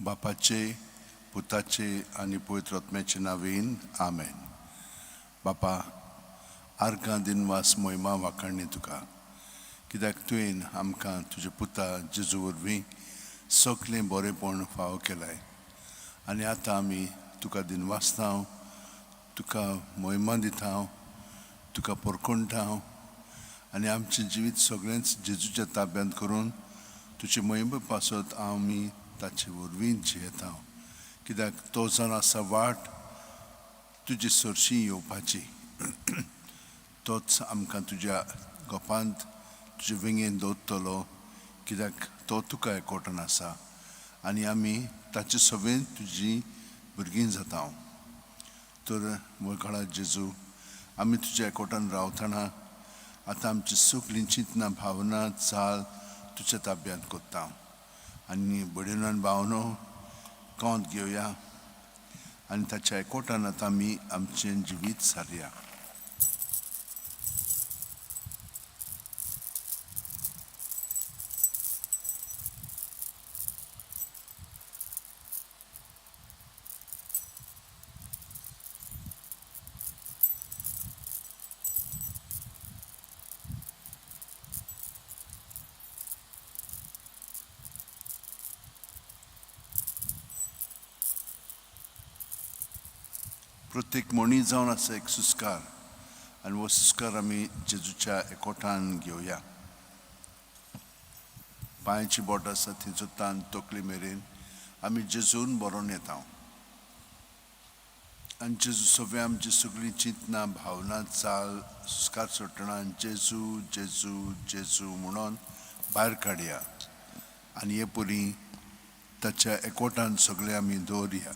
बापाचे, पुताचे आनी पवित्र आत्म्याचे नांवेन आमेन. बापा, आर्गां दिनवास मोहिमा वाखाणणी तुका, कित्याक तुवें आमकां तुजे पुता जेजू वरवीं सगळें बरेंपण फावो केलाय. आनी आतां आमी तुका दिनवासतांव, तुका मोहिमा दितांव, तुका परखणटांव आनी आमचें जिवीत सगळेंच जेजूच्या ताब्यांत करून तुजी मोहिमे पासत आमी ताचे वरवीं जियेतांव. कित्याक तो जावन आसा वाट तुजी सरशी येवपाची. तोच आमकां तुज्या गोपांत तुजे विंगेन दवरतलो, कित्याक तो तुका एकवटान आसा आनी आमी ताचे सवेन तुजी भुरगीं जातांव. तर मोळकळा जेजू, आमी तुज्या एकवटान रावतना आतां आमची सगळीं चिंतना भावना चाल तुज्या ताब्यांत कोत्ता आनी बडयनान भावनो कोंत घेवया आनी ताच्या एकवटान आतां आमी आमचें जिवीत सारया. प्रत्येक मणी जावन आसा एक सुस्कार आनी हो सुस्कार आमी जेजूच्या एकवटान घेवया. पांयाची बोट आसा थंयचो तान तकले मेरेन आमी जेजून बरोवन येता आनी जेजू सगळें आमची सगळीं चिंतना भावना चाल सुस्कार सोडटना जेजू जेजू जेजू म्हणून भायर काडया आनी हे परी ताच्या एकवटान सगळें आमी दवरया.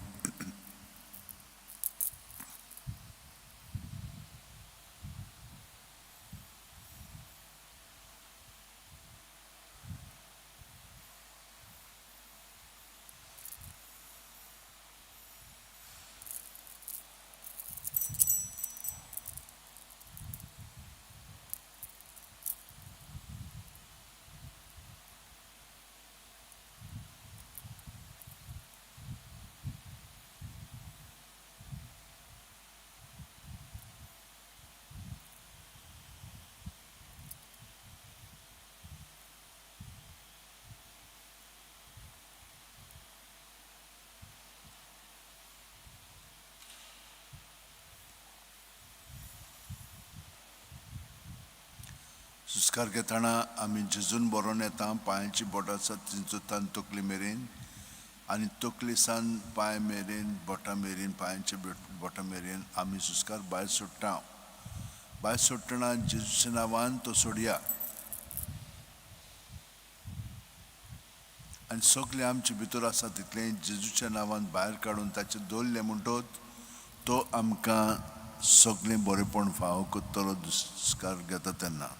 सुस्कार घेतना आमी जेजून बरोवन येता. पांयाची बोट आसा थंयचो तान तकली मेरेन आनी तकली सान पांय मेरेन बोटां मेरेन पांयाच्या बोटां मेरेन आमी सुस्कार भायर सोडटा. भायर सोडटना जेजूच्या नांवान तो सोडया आनी सगळें आमचे भितर आसा तितलें जेजूच्या नांवान भायर काडून ताचें दवरलें म्हणटच तो आमकां सगळें बरेंपण फावो करतलो सुस्कार घेता तेन्ना.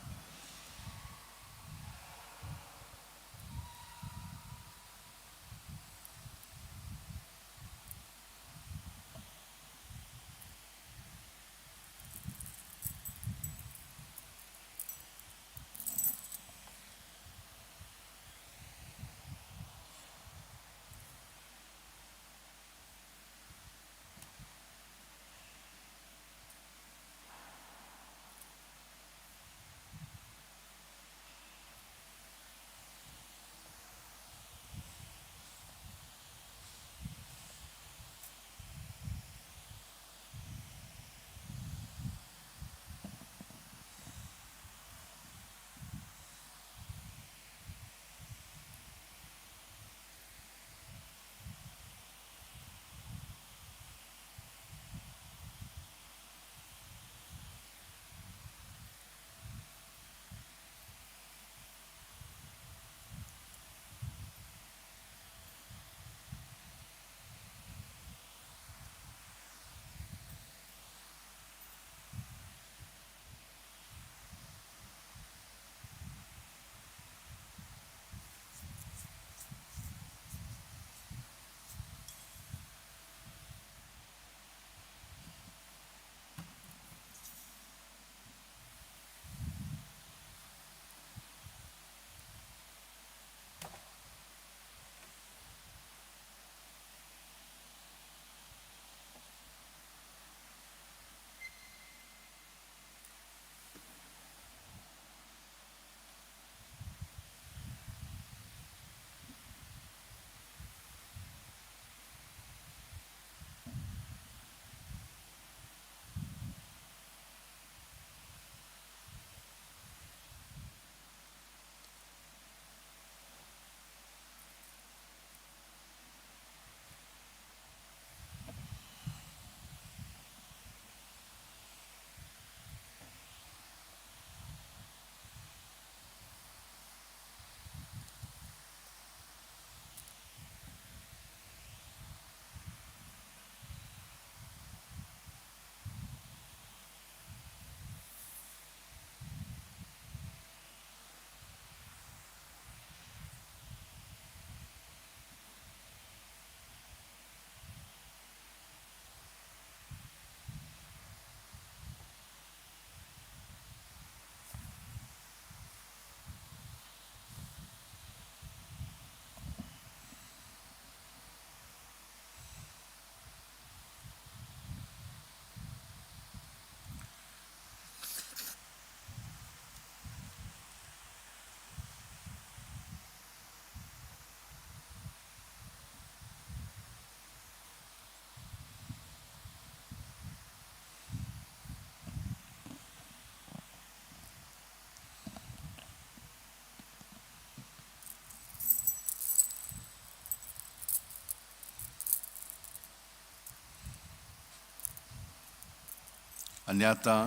आनी आतां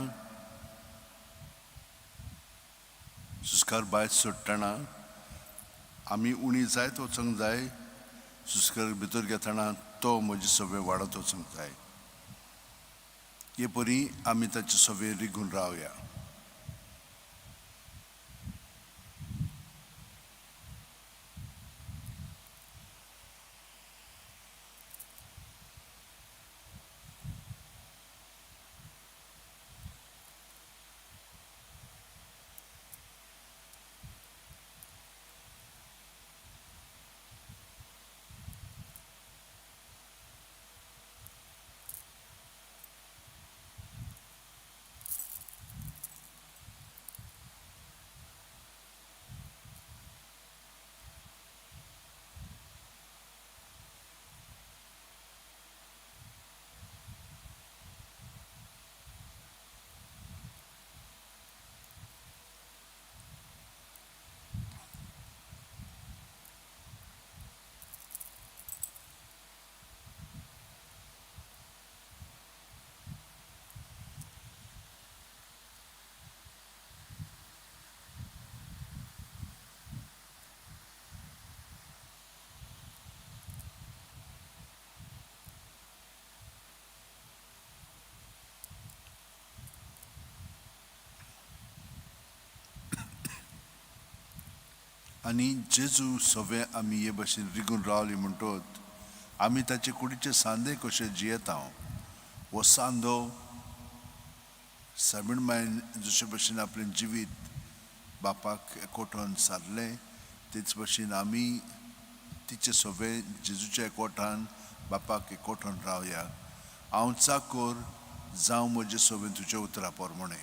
सुस्कार भायर सोडटना आमी उणी जायत वचूंक जाय. सुस्कार भितर घेतना तो म्हजी सवय वाडत वचूंक जाय. हे परी आमी ताचे सवय रिगून रावया. आनी जेजू सवय आमी हे भाशेन रिगून रावली म्हणटोच आमी ताचे कुडीचे सांदे कशे जियेता. हो सांदो साबण मायन जशे भशेन आपलें जिवीत बापाक एकवटान सारलें तेच भशेन आमी तिचे सवय जेजूच्या एकवटान बापाक एकवटान रावया. हांव चाकोर जावं म्हजे सवय तुज्या उतरा पोरमणे.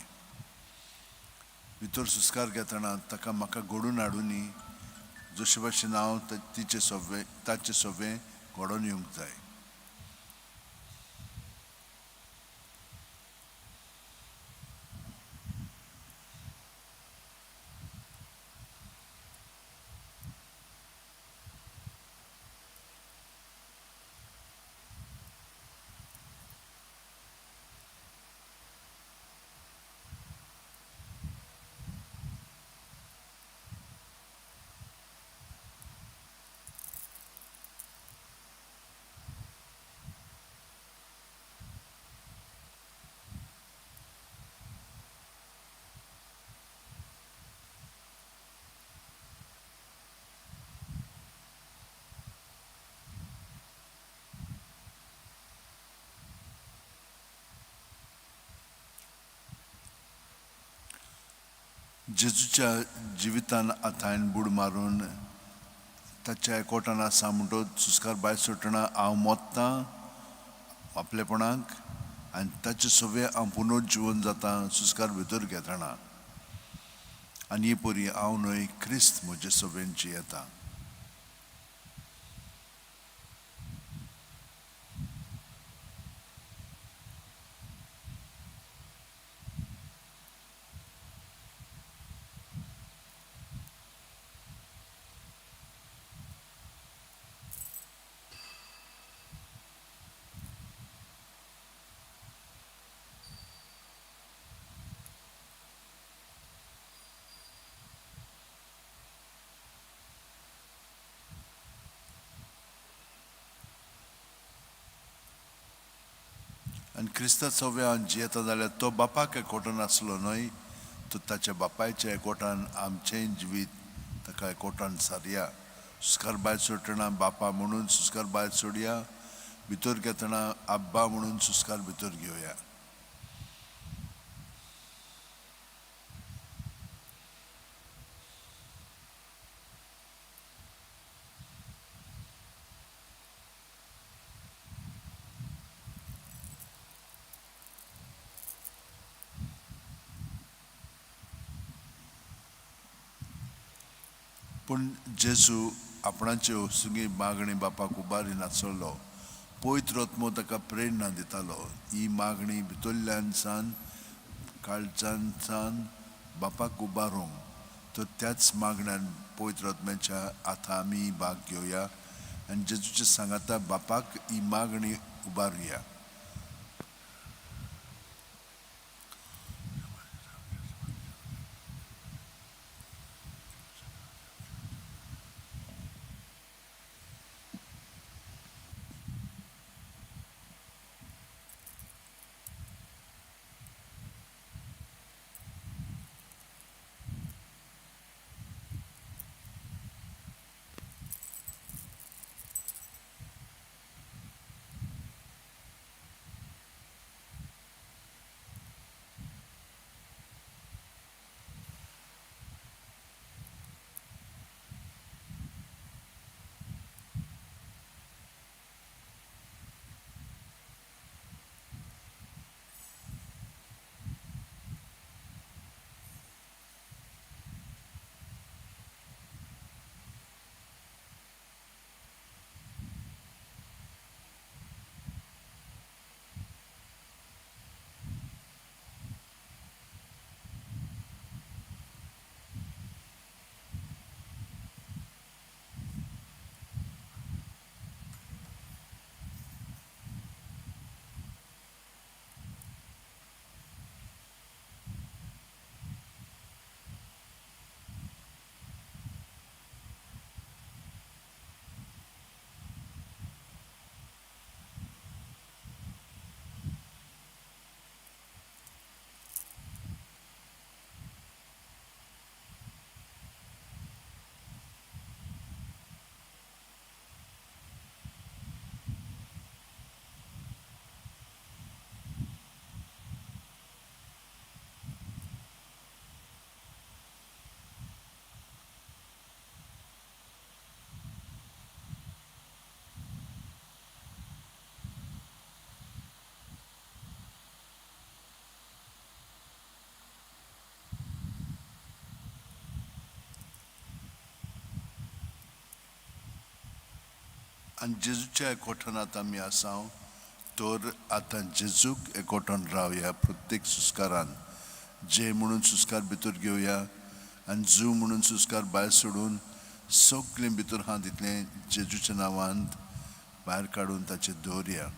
भितर सुस्कार घेतना ताका म्हाका घडोवन हाडुनी जशे भशेन हांव तिचे सवय ताचे सवय घडोवन येवंक जाय. जेजूच्या जिवितान आतां बूड मारून ताच्या एकवटान आसा म्हणटच सुस्कार भायर सोडटना हांव मोत्तां आपलेपणाक आनी ताचे सवय हांव पुनर्जीवन जाता सुस्कार भितर घेतना. आनी हे परी हांव न्हय क्रिस्त म्हजे सवयेन जियेता. आनी क्रिस्तांव सवय हांव जियेता जाल्यार तो बापाक एकवटान आसलो न्हय, तो ताच्या बापायच्या एकवटान आमचें जिवीत ताका एकवटान सारया. सुस्कार भायर सोडटना बापा म्हणून सुस्कार भायर सोडया. भितर घेतना आब्बा म्हणून सुस्कार भितर घेवया. पूण जेजू आपणाचे सुगी मागणी बापाक उबारी नासलो. पवित्र आत्मो ताका प्रेरणा दितालो. ही मागणी भितरल्यान सान काळजान सान बापाक उबारूंक. तर त्याच मागण्यान पवित्र आत्म्याच्या आतां आमी भाग घेवया आनी जेजूच्या सांगाता बापाक ही मागणी उबारुया. आनी जेजूच्या एकवटानात आमी आसाव तर आतां जेजूक एकवटान रावया प्रत्येक सुस्कारान जे म्हणून सुस्कार भितर घेवया आनी जू म्हणून सुस्कार भायर सोडून सगळें भितर आहा तितलें जेजूच्या नांवान भायर काडून ताचेर दवरया.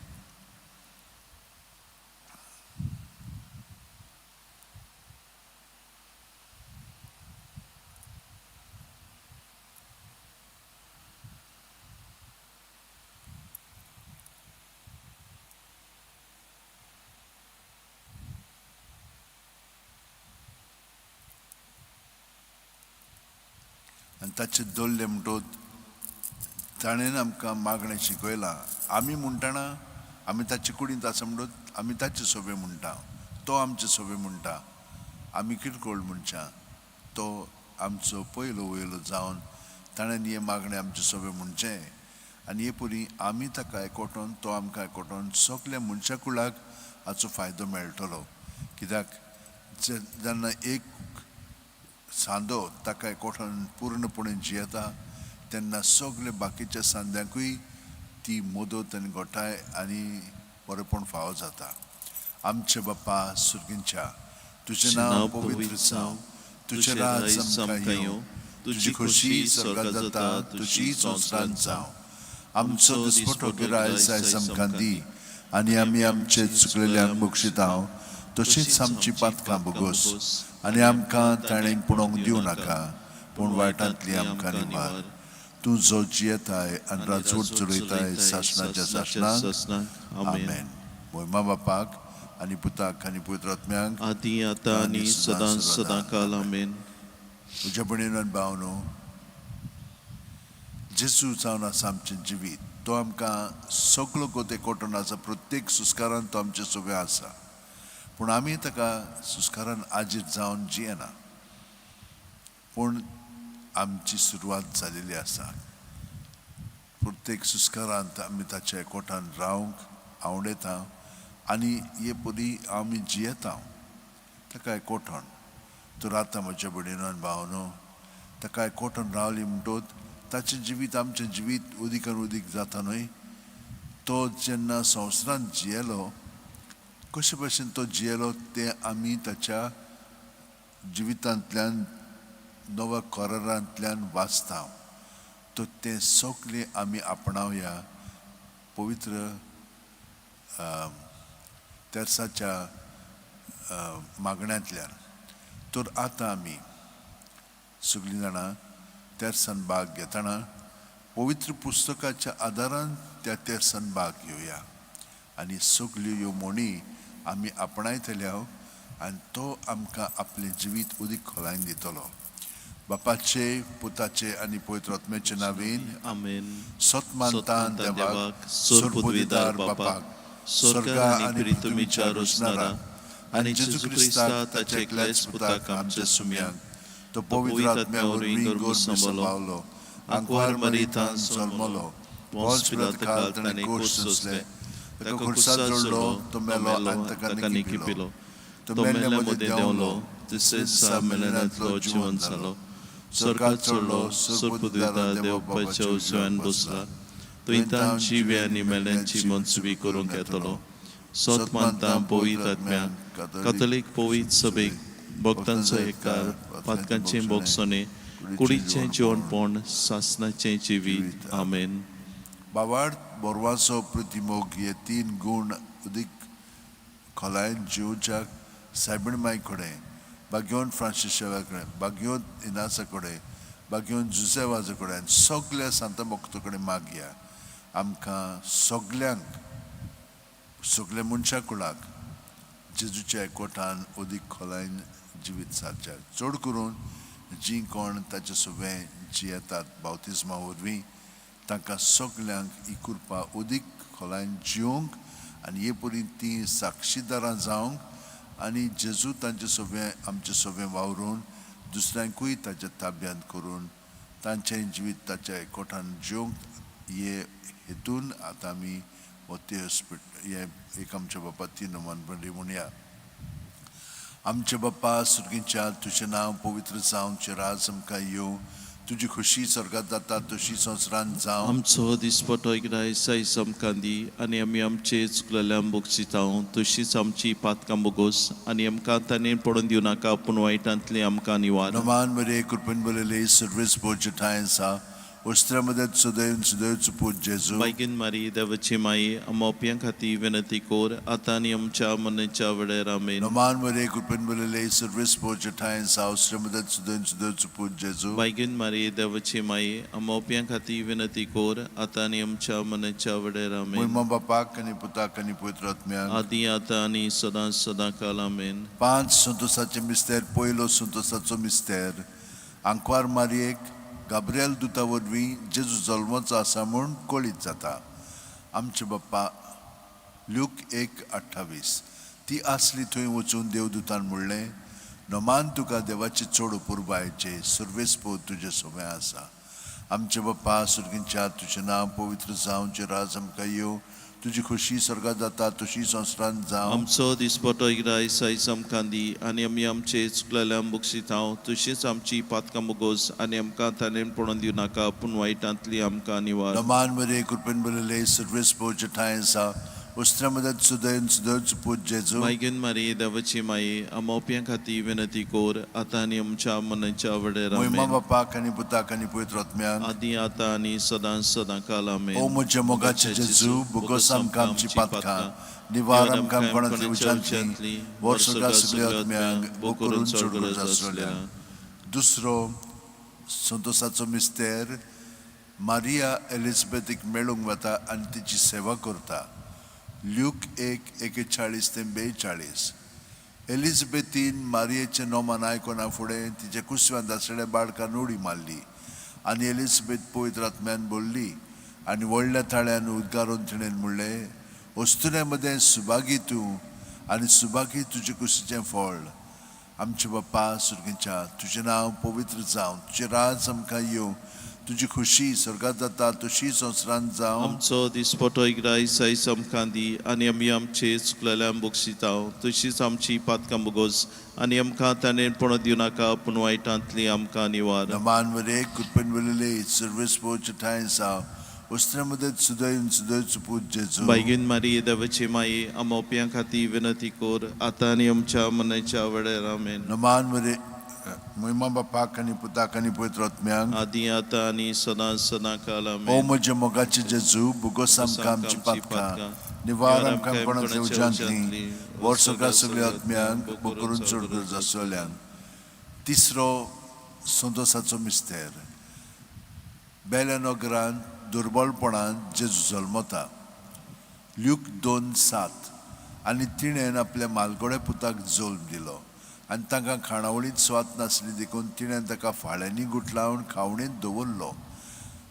आनी ताचे दवरले म्हणटोच ताणेन आमकां मागणें शिकयलां. आमी म्हणटना आमी ताचे कुडींत आसा म्हणटोच आमी ताचे सोबे म्हणटा, तो आमचे सोबे म्हणटा. आमी किरकोळ मनशां, तो आमचो पयलो वयलो जावन ताणेन हे मागणें आमचे सोबे म्हणचें आनी हे परी आमी ताका एकवटोन तो आमकां एकवटोन सगल्या मनशा कुळाक हाचो फायदो मेळटलो. कित्याक जेन्ना एक सांदो ताका एकवटोन पूर्णपणे जियेता तेन्ना सगले बाकीच्या सांद्यांकूय ती मदत आनी घोटाय आनी बरेपण फावो जाता. आमचे बाप्पा सुर्गींच्या तुजें नांव पवित्र जावं, तुजें राज आमकां येवं, तुजी खोशी स्वर्गांत जाता तुजी संवसारांत जावं. आमचो दिसपटो गिराय आयज आमकां दी आनी आमी आमचे चुकलेल्यांक बक्षितांव तशींच आमची पातकां बोगोस आनी आमकां ताणें पुणोवंक दिवं नाका पूण वायटांतली आमकां निवार. तूं जो जियेताय आनी राजवट चलयताय सासणाच्या सासणाक. आमेन. मोहिमा बापाक आनी पुताक आनी पवित्र आत्म्याक आदी आतां आनी सदां सदांकाल. आमेन. तुज्या भयणीन आनी भावनो, जेजू जावन आसा आमचें जिवीत. तो आमकां सगळो गोत एकवटून आसा. प्रत्येक सुस्कारान तो आमचे सोबे आसा पूण आमी ताका सुस्कारान आजीर जावन जियेना पूण आमची सुरवात जालेली आसा. प्रत्येक सुस्कारांत आमी ताच्या एकवटान रावंक आवडटा आनी हे परी आमी जियेता ताका एकवटोन. तर आतां म्हज्या भयणीनो आनी भावनो, ताका एकवटोन रावली म्हणटोच ताचें जिवीत आमचें जिवीत उदीकान उदीक जाता न्हय. तो जेन्ना संवसारांत जियेलो कशे भशेन तो जियेलो तें आमी ताच्या जिवितांतल्यान नव्या करारांतल्यान वाचता. तो तें सगलें आमी आपणावया पवित्र तेर्साच्या मागण्यांतल्यान. तर आतां आमी सगळीं जाणां तेर्सान भाग घेतना पवित्र पुस्तकाच्या आदारान त्या तेर्सान भाग घेवया आनी सगल्यो ह्यो मोणी आमी आपणायतल्या आनी तो आमकां आपलें जिवीत उदीक खोलायन दितलो. बापाचे, पुताचे आनी पवित्र आत्म्याचे नांवेन. आमेन. सत मानतां देवाक, सोरपदवीदार बापाक, स्वर्गा आनी पृथ्वीच्या रचणारा आनी जेजू क्रिस्ताक ताच्या एकल्याच पुताक आमच्या सुम्याक तो पवित्र आत्म्या वरवीं गर्भ सांबाळलो, आंकवार मरितान जल्मलो, पोंच पिलात काळ ताणें कोश सोंसले, ताका खुर्सार जोडलो, तो मेलो आनी ताका निकी पिलो, तो मेल्ल्या मदीं देंवलो, तिसरे दिसा मेल्ल्यांतलो जिवंत जालो, स्वर्गांत चडलो, सोरपदवीदार देव बापाच्या उजव्यान बसला, तो इतान जिवे आनी मेल्ल्यांची मनसुबी करूंक येतलो. सत मानतां पवित्र आत्म्याक, कातोलीक पवित्र सभेक, भक्तांचो एकार, पातकांचें बोगसोने, कुडीचें जेवणपण, सासणाचें जिवीत. आमेन. बावार्थ, बोरवासो, प्रतिमोग हे 3 गूण उदीक खोलायन जिवच्या सायबीण माय कडेन, बागेवन फ्रांसिसेवा कडेन, बागेवन इनासा कडेन, बागेवन जुसेवाजा कडेन, सगल्या सांत भक्ता कडेन मागया. आमकां सगल्यांक, सगल्या मनशा कुळाक जेजूच्या एकवटान उदीक खोलायन जिवीत सारचें. चड करून जीं कोण ताचे सोबे जियेतात बावतिस्मा वरवीं तांकां सगल्यांक ही कृपा उदीक खोलायन जिवंक आनी हे परी तीं साक्षीदारां जावंक आनी जेजू तांचे सोबे आमचे सोबे वावरून दुसऱ्यांकूय ताच्या ताब्यांत करून तांचें जिवीत ताच्या एकवटान जिवंक हे हेतून आतां आमी वते हे एक आमच्या बापा 3 बरी म्हणया. आमचे बाप्पा सुर्गींच्या तुजें नांव पवित्र जावं, तुजें राज आमकां येवं, तुझी खुशी स्वर्गात जाता तशी संवसारान जावं. आमचो दिसपटो गिराय समकांदी आनी आमी आमचे चुकलेल्यांक बोगसितांव तशीच आमची पातकां बोगोस आनी आमकां ताणें पडून दिवं नाका पूण वायटांतली आमकां निवार. Naman Maria kurban balale service pochatayansa. Ostramadad sudayon sudayon put Jesu. बायगीन मारी देवाची माई आमोप्यां खातीर विनंती कोर आतां आनी आमच्या मनाच्या वेळार आमेन. Naman Maria kurban balale service pochatayansa. Ostramadad sudayon put Jesu. बायगीन मारी देवाची माई आमोप्यां खातीर विनंती कोर आतां आनी आमच्या मनाच्या वेळार आमेन. Moima bapak kani putak kani puitratmyan. आदी आतां आनी सदां सदां काल आमेन. 5 संतोसाचे मिस्तेर पयलो संतोसाचो मिस्तेर. आंकवार मारयेक गाब्रिएल दुता वरवीं जेजू जल्मोचो आसा म्हूण कळीत जाता. आमचे बाप्पा ल्यूक 1:28. ती आसली थंय वचून देवदूतान म्हणलें, नमान तुका देवाचे चोड पुरबायचे सर्वेस पोत तुजे सोबे आसा. आमचे बाप्पा सुर्गींच्या तुजें नांव पवित्र जावं, जे राज आमकां येवं, तुजी खुशी स्वर्गात जाता तशी संवसारान जावं. आमचो दिसपटो गिराय समकां दी आनी आमी आमचे चुकलेल्यांक बोगसितांव तशीच आमची पातकां बोगोस आनी आमकां ताणें पडून दिवं नाका पूण वायटांतली आमकां निवार. नमान मरे कृपेन बलले सर्वेस पोचटायसा. उस्त्रमदत सुदयन सुदयच पूज जेजू. बायगीन मारी देवाची माई आमोप्यां खातीर विनंती कोर आतां आनी आमच्या मनाच्या वेळार मोहिमा आमेन. बापाक आनी पुताक आनी पवित्र आत्म्याक. आदी आतां आनी सदां सदां काल आमेन. ओ म्हज्या मोगाचे जेजू, बोगोस आमकां आमची पातकां, निवार आमकां कोणाची उजांतली, वर्सुगा सगळ्या आत्म्यांक बो करून चड गरज आसलेल्या. दुसरो संतोसाचो मिस्तेर मारिया एलिझाबेथीक मेळूंक वता आनी तिची सेवा करता. ल्यूक 1:41-42. एलिझाबेथीन मारियेचें नोमान आयकोना फुडें तिचे कुसव्यांत आसलेल्या बाळकान उडी मारली आनी एलिझाबेथ पवित्र आत्म्यान बोल्ली आनी व्हडल्या ताळ्यान उद्गारून तिणें म्हणलें, वस्तुने मदें सुभागी तूं आनी सुभागी तुजे कुशीचें फळ. आमचे बाप्पा सुर्गींच्या तुजें नांव पवित्र जावं, तुजें राज आमकां येवं, तुजी खुशी स्वर्गात जाता तशी संवसारान जावं. आमचो दिसपटो गिराय समकां दी आनी आमी आमचे चुकलेल्यांक बोगसितांव तशीच आमची पातकां बोगोस आनी आमकां ताणें पडून दिवं नाका पूण वायटांतली आमकां निवार. नमान वरे कुटपन वलले सर्वेस पोचटायसा. उस्त्रमदत सुदयन सुदयच पूज जेजू. बायगीन मारी देवाची माई आमोप्यां खातीर विनंती कोर आतां आनी आमच्या मनाच्या वेळार आमेन. नमान वरे मोहिमा बापाक आनी पुताक आनी पवित्र आत्म्यांक. आदी आतां आनी सदां सदां काल ओ आमेन. म्हजे मोगाचे जेजू, बोगोस आमकां आमची पातकां, निवार आमकां कोणाची उजांतली, वर्सुगा सगळ्या आत्म्यांक बो करून चड गरज आसलेल्यांक. तिसरो संतोसाचो मिस्तेर. बेल्या नगरांत दुर्बळपणान जेजू जल्मता. ल्यूक 2:7. आनी तिणें आपल्या मालगोड्या पुताक जल्म दिलो आनी तांकां खाणावळींत स्वात नासली देखून तिणें ताका फाळ्यांनी गुटलावन खावणेंत दवरलो.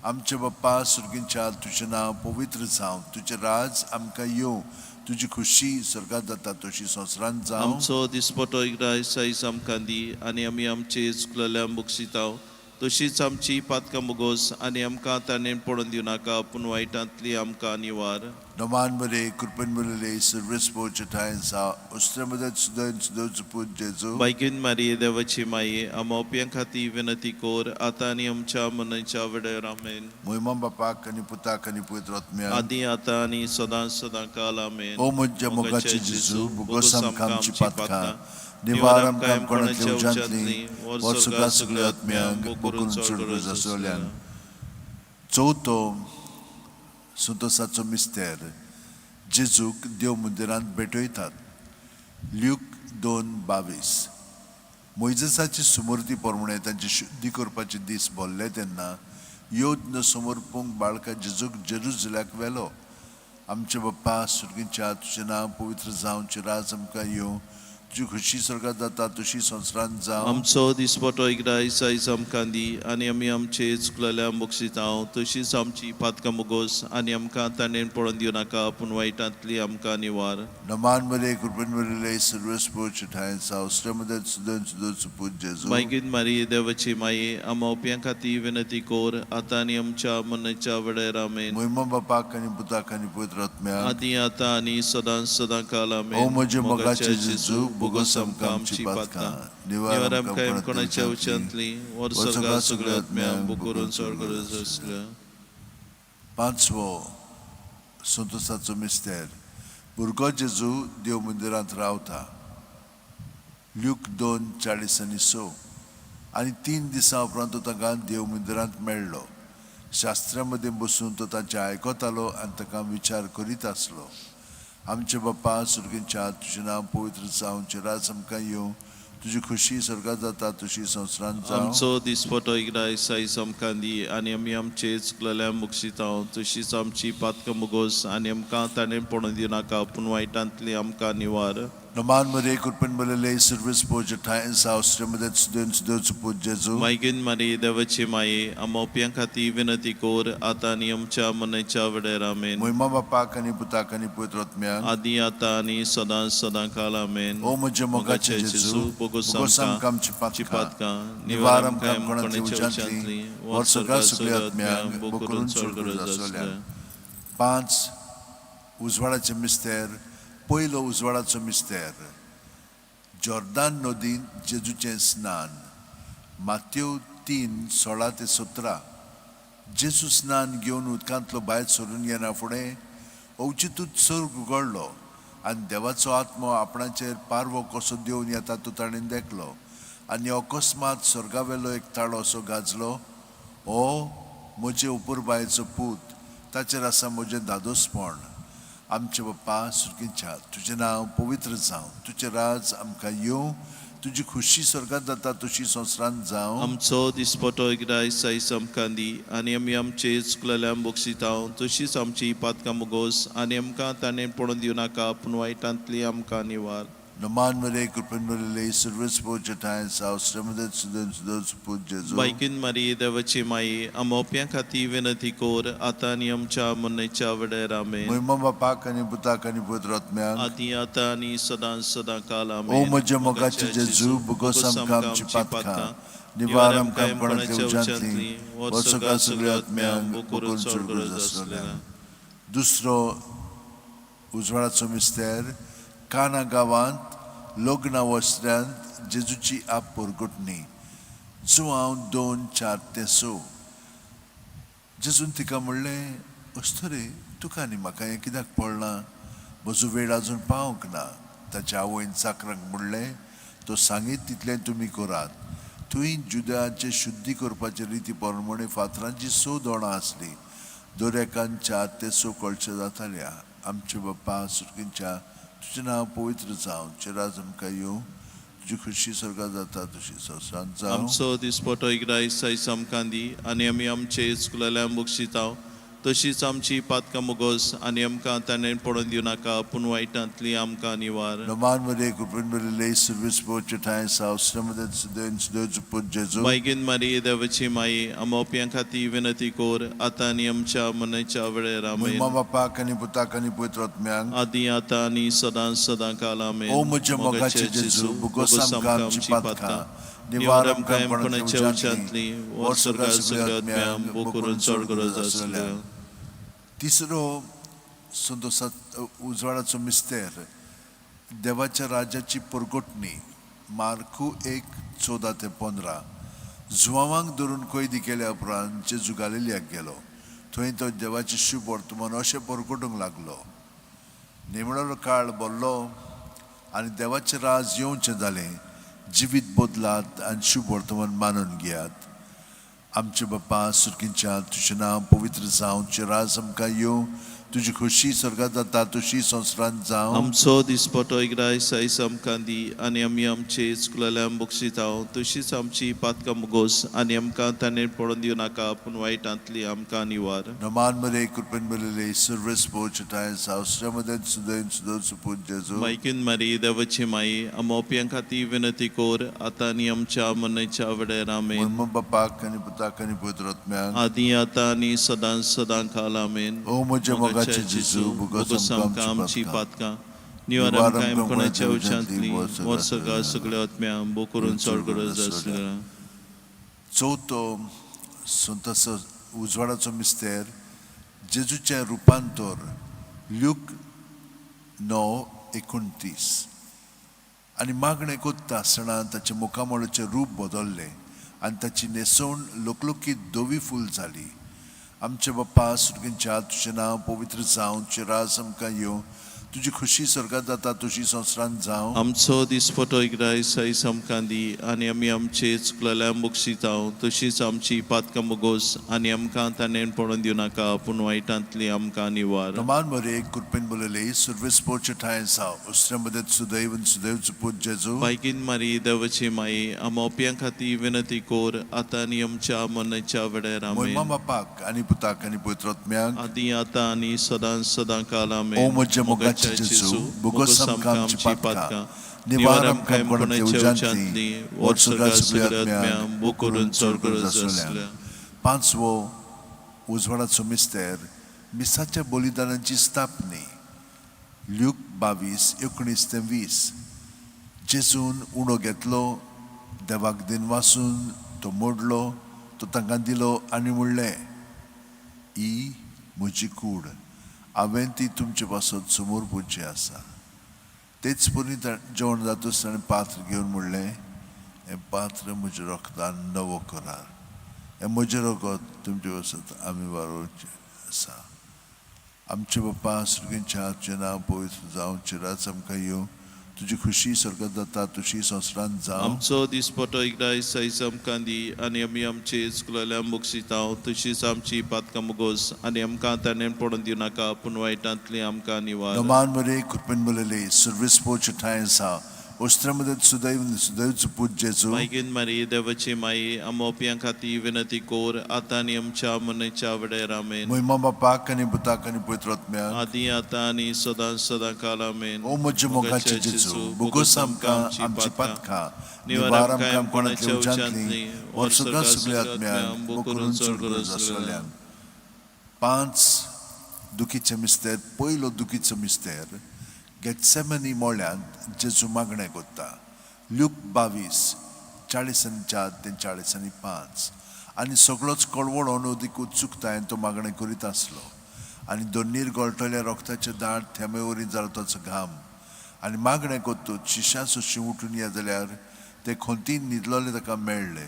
आमचे बाप्पा सुर्गींच्या तुजें नांव पवित्र जावं, तुजें राज आमकां येवं, तुजी खुशी स्वर्गात जाता तशी संवसारान जावं. आमचो दिसपटो गिराय समकां दी आनी आमी आमचे चुकलेल्यांक बोगसितांव तशीच आमची पातकां बोगोस आनी आमकां ताणें पडून दिवं नाका पूण वायटांतली आमकां निवार. नमान बरे कृपेन बलले सर्वेस पोचटायसा. उस्त्रमदत सुदयन सुदयच पूज जेजू. बायगीन मारी देवाची माई आमोप्यां खातीर विनंती कोर आतां आनी आमच्या मनाच्या वेळार आमेन. मोहिमा बापाक आनी पुताक आनी पवित्र आत्म्याक. आदी आतां आनी सदां सदां काल आमेन. ओ म्हज्या मोगाचे जेजू, बोगोस आमकां आमची पातकां, निवार आमकां कोणाची उजांतली, वर्सुगा सगळ्या आत्म्यांक बो करून चड गरज आसलेल्यांक. चवथो संतोसाचो मिस्तेर. जेजूक देव मंदिरांत भेटयतात. ल्यूक 2:22. मोइजेसाची सुमर्ती प्रमाणे तांचे शुद्धी करपाचे दीस भरले तेन्ना योद्न समर्पंक बाळका जेजूक जेरुसलेमाक व्हेलो. आमचे बाप्पा सुर्गींच्या तुजें नांव पवित्र जावं, तुजें राज आमकां येवं, तुजी खुशी स्वर्गात जाता तशी संवसारान जावं. आमचो दिसपटो गिराय समकां दी आनी आमी आमचे चुकलेल्यांक बोगसितांव तशीच आमची पातकां बोगोस आनी आमकां ताणें पडून दिवं नाका पूण वायटांतली आमकां निवार. नमान मरे कृपेन वलले सर्वेस पोचटायसा. उस्त्रमदत सुदयन सुदयच पूज जेजू. बायगीन मारी देवाची माई आमोप्यां खातीर विनंती कोर आतां आनी आमच्या मनाच्या वेळार आमेन. मोहिमा बापाक आनी पुताक आनी पवित्र आत्म्याक. आदी आतां आनी सदां सदां काल आमेन. ओ म्हजे मोगाचे जेजू, बोगोस आमकां आमची पातकां निवार आमकां येमकोणाच्या उच्यांतली वर सर्गा सगळ्या आत्म्यांक बुकोरून चड गरज आसल्या. पांचवो संतोसाचो मिस्तेर. भुरगो जेजू देव मंदिरांत रावता. ल्यूक 2:40-6. आनी 3 दिसां उपरांत तो तांकां देव मंदिरांत मेळ्ळो. शास्त्रा मदीं बसून तो तांचें आयकतालो आनी ताका विचार करीत आसलो. आमचे बाप्पा सुर्गींच्या तुजें नांव पवित्र जावं, तुजें राज आमकां येवं, तुजी खुशी स्वर्गांत जाता तशी संवसारांत जावं. आमचो दिसपटो एकदां आयज आमकां दी आनी आमी आमचे चुकलेल्या मुगसितांव तशीच आमची पातकां मुगोस आनी आमकां ताणें पडून दिवं नाका पूण वायटांतली आमकां निवार. Naman Maria kurpen balele service poje tain saustre students पूज जेजू. मागीन मारी देवाची माये आमोप्यां खातीर विनंती कोर आतां आनी आमच्या मनाच्या वेळार आमेन. मोहिमा बापाक आनी पुताक आनी पवित्र आत्म्याक आदी आतां आनी सदां काल आमेन. ओ म्हजे मोगाचे जेजू बोगोस आमकां आमची पातकां निवार आमकां कोणाची उच्चांतली वर सगळ्या सगळ्या आत्म्यांक बोकरून चड गरज आसल्या. 5 उजवाडाचे मिस्तेर. पयलो उजवाडाचो मिस्तेर. जॉर्दान नदीन जेजूचें स्नान. माथ्यू 3:16-17. जेजू स्नान घेवन उदकांतलो भायर सरून येना फुडें अवचितूच सर्ग उगडलो आनी देवाचो आत्मो आपणाचेर पारवो कसो देवन येता तो ताणें देखलो. आनी अकस्मात स्वर्गावेलो एक ताळो असो गाजलो. ओ म्हजे उपुरबायेचो पूत, ताचेर आसा म्हजें धादोसपण. आमचे बाप्पा सुर्गींच्या तुजें नांव पवित्र जावं, तुजें राज आमकां येवं, तुजी खुशी स्वर्गांत जाता तशी संवसारांत जावं. आमचो दिसपटो एकदां आयज आमकां दी आनी आमी आमचे चुकलेल्या मुगसितांव तशीच आमची पातकां मुगोस आनी आमकां ताणें पडून दिवं नाका पूण वायटांतली आमकां निवार. Naman Maria kurpen balele service poje tain saustre students पूज जेजू. मागीन मारी देवाची माये आमोप्यां खातीर विनंती कोर आतां आनी आमच्या मनाच्या वेळार आमेन. मोहिमा बापाक आनी पुताक आनी पवित्र आत्म्याक आदी आतां आनी सदां काल ओ आमेन. म्हजे मोगाचे जेजू बोगोस आमकां आमची पातकां निवार आमकां कोणाची उच्चांतली वर सगळ्या आत्म्यांक बोकरून चड गरज आसल्या. दुसरो उजवाडाचो मिस्तेर. काना गांवांत लग्न वस्त्र्यांत जेजूची आप परगटणी. जुआंव 2:4-6. जेजून तिका म्हणलें, अस्तो रे तुका आनी म्हाका हें कित्याक पडलां? म्हजो वेळ आजून पावंक ना. ताच्या आवयन चाकरांक म्हणलें, तो सांगीत तितलें तुमी करात. थंय जुदांचे शुद्धी करपाचे रिती प्रमाणे फातरांची 6 दोणां आसलीं. दर एकान 4 ते 6 कळशे जाताल्या. आमचे बाप्पा सुर्गींच्या तुजें नांव पवित्र जावं, तुजें राज आमकां येवं, तुजी खुशी स्वर्गांत जाता तशी संवसारांत जावं. आमचो दिसपटो एकदां आयज आमकां दी आनी आमी आमचे चुकलेल्या मुगसितांव तशीच आमची पातकां मुगोस आनी आमकां ताणें पडून दिवं नाका पूण वायटांतली आमकां निवार. Naman Maria kurpen balele service poje tain saustre students पूज जेजू. मागीन मारी देवाची माये आमोप्यां खातीर विनंती कोर आतां आनी आमच्या मनाच्या वेळार आमेन. मोहिमा बापाक आनी पुताक आनी पवित्र आत्म्याक आदी आतां आनी सदां काल आमेन. ओ म्हजे मोगाचे जेजू बोगोस आमकां आमची पातकां निवार आमकां कोणाची उच्चांतली वर सगळ्या आत्म्यांक बोकरून चड गरज आसल्या. तिसरो संतोसात उजवाडाचो मिस्तेर. देवाच्या राज्याची परगटणी. मार्कू 1:14-15. जुआवांक धरून कैदी केल्या उपरांत जेजू गालिल्याक गेलो. थंय तो देवाचें शुभ वर्तमान अशें परगटूंक लागलो. निमणो काळ भरलो आनी देवाचें राज येवचें जालें. जिवीत बदलात आनी शुभ वर्तमान मानून घेयात. आमचे बाप्पा सुर्गींच्या तुजें नांव पवित्र जावं, तुजें राज आमकां येवं, तुजी खुशी स्वर्गांत जाता तशी संवसारांत जावं. आमचो दिसपटो एकदां आयज आमकां दी आनी आमी आमचे चुकलेल्या मुगसितांव तशीच आमची पातकां मुगोस आनी आमकां ताणें पडून दिवं नाका पूण वायटांतली आमकां निवार. Naman Maria kurpen balele service poje tain saustre students पूज जेजू. मागीन मारी देवाची माये आमोप्यां खातीर विनंती कोर आतां आनी आमच्या मनाच्या वेळार आमेन. मोहिमा बापाक आनी पुताक आनी पवित्र आत्म्याक आदी आतां आनी सदां काल आमेन. ओ म्हजे मोगाचे जेजू बोगोस आमकां आमची पातकां निवार आमकां कोणाच्या उच्चांतली वर सगळ्या आत्म्यांक बोकरून चड गरज आसल्या. चवथो संतोसा उजवाडाचो मिस्तेर. जेजूचें रुपांतर. ल्यूक 9:29. आनी मागणें कोत्ता आसतना ताचे मुखामळाचें रूप बदल्लें आनी ताची न्हेसवण लोकलोकीत धवी फूल जाली. आमचे बाप्पा सुर्गींच्या तुजें नांव पवित्र जावं, तुजें राज आमकां येवं, तुजी खुशी स्वर्गांत जाता तशी संवसारांत जावं. आमचो दिसपटो इकराय सायज आमकां दी आनी आमी आमचे चुकलेल्या मुगसितांव तशीच आमची पातकां मुगोस आनी आमकां ताणेन पडोवन दिवं नाका पूण वायटांतली आमकां निवार. नमान मरे कृपेन बोलले सर्वेस पोचे ठायसा उस्त्रेमध्ये सुदैवन सुदैवच पूज जेजू. बायकीन मारी देवाची माई आमोप्यां खातीर विनंती कोर आतां आनी आमच्या मरणाच्या वेळार मोहिमा आमेन. बापाक आनी पुताक आनी पवित्रात्म्याक आदी आतां आनी सदां काल आमेन. ओ म्हज्या मोगाचे जेजू बुगोस आमकां आमची पातकां निवार आमकां कोणाचे उजांतली वर्सुगा सगळ्या आत्म्याक बुकरून चोरगरज आसल्या. पांचवो उजवाडाचो मिस्तेर मिसाच्या बलिदानाची स्थापनी. ल्यूक 22:19-20. जेजून उणो घेतलो, देवाक दिन वासून तो मोडलो, तो तांकां दिलो आनी म्हणलें, ही म्हजी कूड, हांवें ती तुमचे पासत समोर पुजची आसा. तेच परी जेवण जातूच ताणें पात्र घेवन म्हणलें, हें पात्र म्हज्या रगतान नवो करार. हें म्हजें रगत तुमचे पासत आमी वारोवचें आसा. आमचे बाप्पा सुर्गींच्या तुजें नांव पवित्र जावं, तुजें राज आमकां येवं, तुजी खुशी स्वर्गांत जाता तशी संवसारांत जावं. आमचो दिसपटो इकराय सायज आमकां दी आनी आमी आमचे चुकलेल्या मुगसितांव तशीच आमची पातकां मुगोस आनी आमकां ताणेन पडोवन दिवं नाका पूण वायटांतली आमकां निवार. नमान मरे कृपेन बोलले सर्वेस पोचे ठायसा उस्त्रेमध्ये सुदैवच पूज जेजू. बायकीन मारी देवाची माई आमोप्यां खातीर विनंती कोर आतां आनी आमच्या मरणाच्या वेळार आमेन. मोहिमा बापाक आनी पुताक आनी पवित्रात्म्याक आदी आतां आनी सदां काल आमेन. ओ म्हज्या मोगाचे जेजू बुगोस आमकां आमची पातकां निवार आमकां कोणाचे उजांतली वर्सुगा सगळ्या आत्म्याक बुकरून चोरगरज आसलेल्यांक. 5 दुखीचे मिस्तेर. पयलो दुखीचो मिस्तेर गेत्सेमनी मोळ्यांत जेजू मागणें कोत्ता. ल्यूक 22:40-45. आनी सगळोच कळवळोन ओदीक उत्सुकतायेन तो मागणें करीत आसलो. आनी दोनीर गळटल्या रगताचे दाट थेंबे वरी जालो ताचो घाम. आनी मागणें कोत्तूच शिश्यां सुशी उठून या जाल्यार ते खोंतीन न्हिदलोले ताका मेळ्ळे.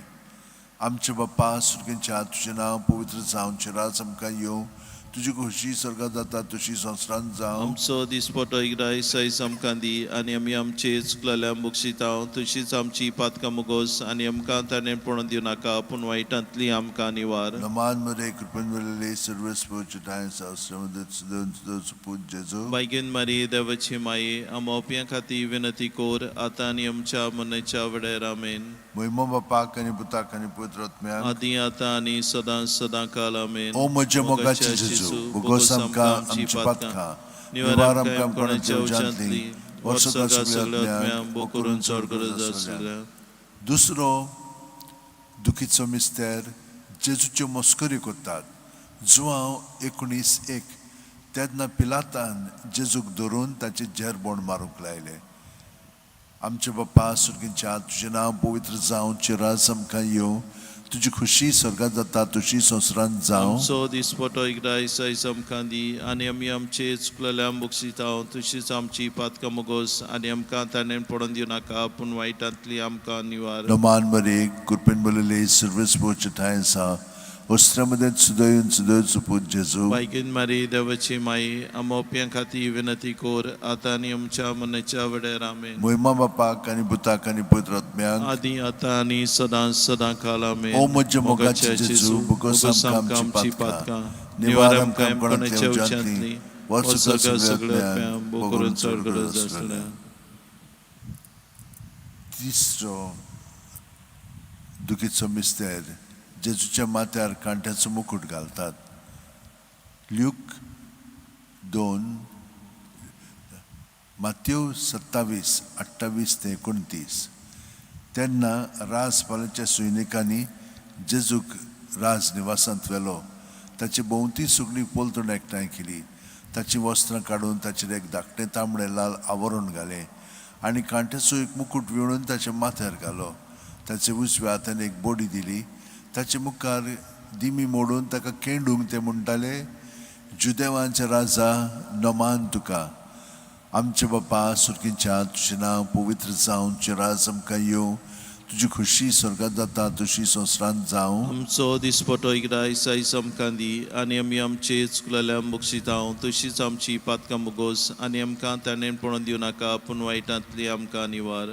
आमचे बाप्पा सुर्गींच्या तुजें नांव पवित्र जावं, तुजें राज आमकां येवं, तुजी खुशी स्वर्गांत जाता तशी संवसारांत जावं. आमचो दिसपटो इकराय सायज आमकां दी आनी आमी आमचे चुकलेल्या मुगसितांव तशीच आमची पातकां मुगोस आनी आमकां ताणेन पडोवन दिवं नाका पूण वायटांतली आमकां निवार. नमान मरे कृपेन बोलले सर्वेस पोचे ठायसा उस्त्रेमध्ये सुदैवच पूज जेजू. बायकीन मारी देवाची माई आमोप्यां खातीर विनंती कोर आतां आनी आमच्या मरणाच्या वेळार आमेन. मोहिमा बापाक आनी पुताक आनी पवित्रात्म्याक आदी आतां आनी सदां काल आमेन. ओ म्हज्या मोगाचे जेजू बुगोस आमकां आमची पातकां निवार आमकां कोणाचे उजांतली वर्सुगा सगळ्या आत्म्याक बुकरून चोरगरज आसलेल्या. दुसरो दुखीचो मिस्तेर जेजूच्यो मस्करी कोत्तात. जुवांव 19:1. तेन्ना पिलातान जेजूक धरून ताचे जेरबोंड मारूंक लायले. आमचे बाप्पा सुर्गींच्या तुजें नांव पवित्र जावं, तुजें राज आमकां येवं, तुजी खुशी स्वर्गांत जाता तशी संवसारांत जावं. आमचो दिसपटो इकराय सायज आमकां दी आनी आमी आमचे चुकलेल्या मुगसितांव तशीच आमची पातकां मुगोस आनी आमकां ताणेन पडोवन दिवं नाका पूण वायटांतली आमकां निवार. नमान मरे कृपेन बोलले सर्वेस पोचे ठायसा उस्त्रेमध्ये सुदैवच पूज जेजू. बायकीन मारी देवाची माई आमोप्यां खातीर विनंती कोर आतां आनी आमच्या मरणाच्या वेळार आमेन. मोहिमा बापाक आनी पुताक आनी पवित्रात्म्याक आदी आतां आनी सदां काल आमेन. ओ म्हज्या मोगाचे जेजू बुगोस आमकां आमची पातकां निवार आमकां कोणाचे उजांतली वर्सुगा सगळ्या आत्म्याक बुकरून चोरगरज आसलेल्या. तिसरो दुखीचो मिस्तेर जेजूच्या माथ्यार कांट्याचो मुकुट घालतात. Luke 2 Matthew 27:28-29. तेन्ना राजपालाच्या सैनिकांनी जेजूक राज निवासांत व्हेलो. ताचे भोंवती सगळीं पलतून एकठांय केली. ताची वस्त्रां काडून ताचेर एक धाकटें तांबडें लाल आवरण घालें आनी कांट्याचो एक मुकुट विणून ताच्या माथ्यार घालो. ताचे उजव्या हातान एक बोडी दिली. ताचे मुखार दिमी मोडून ताका केंडूंक ते म्हणटाले, जुदेवांचे राजा नमान तुका. आमचे बापा सुर्गींच्या तुझें नांव पवित्र जावं तुजें राज आमकां येवं तुजी खुशी स्वर्गांत जाता तशी संवसारांत जावं आमचो दिसपटो इग्रायस आयज आमकां दी आनी आमी आमचे चुकलेल्या मुगसितांव तशीच आमची पातकां मुगोस आनी आमकां ताणें पडोवन दिवं नाका पूण वायटांतली आमकां निवार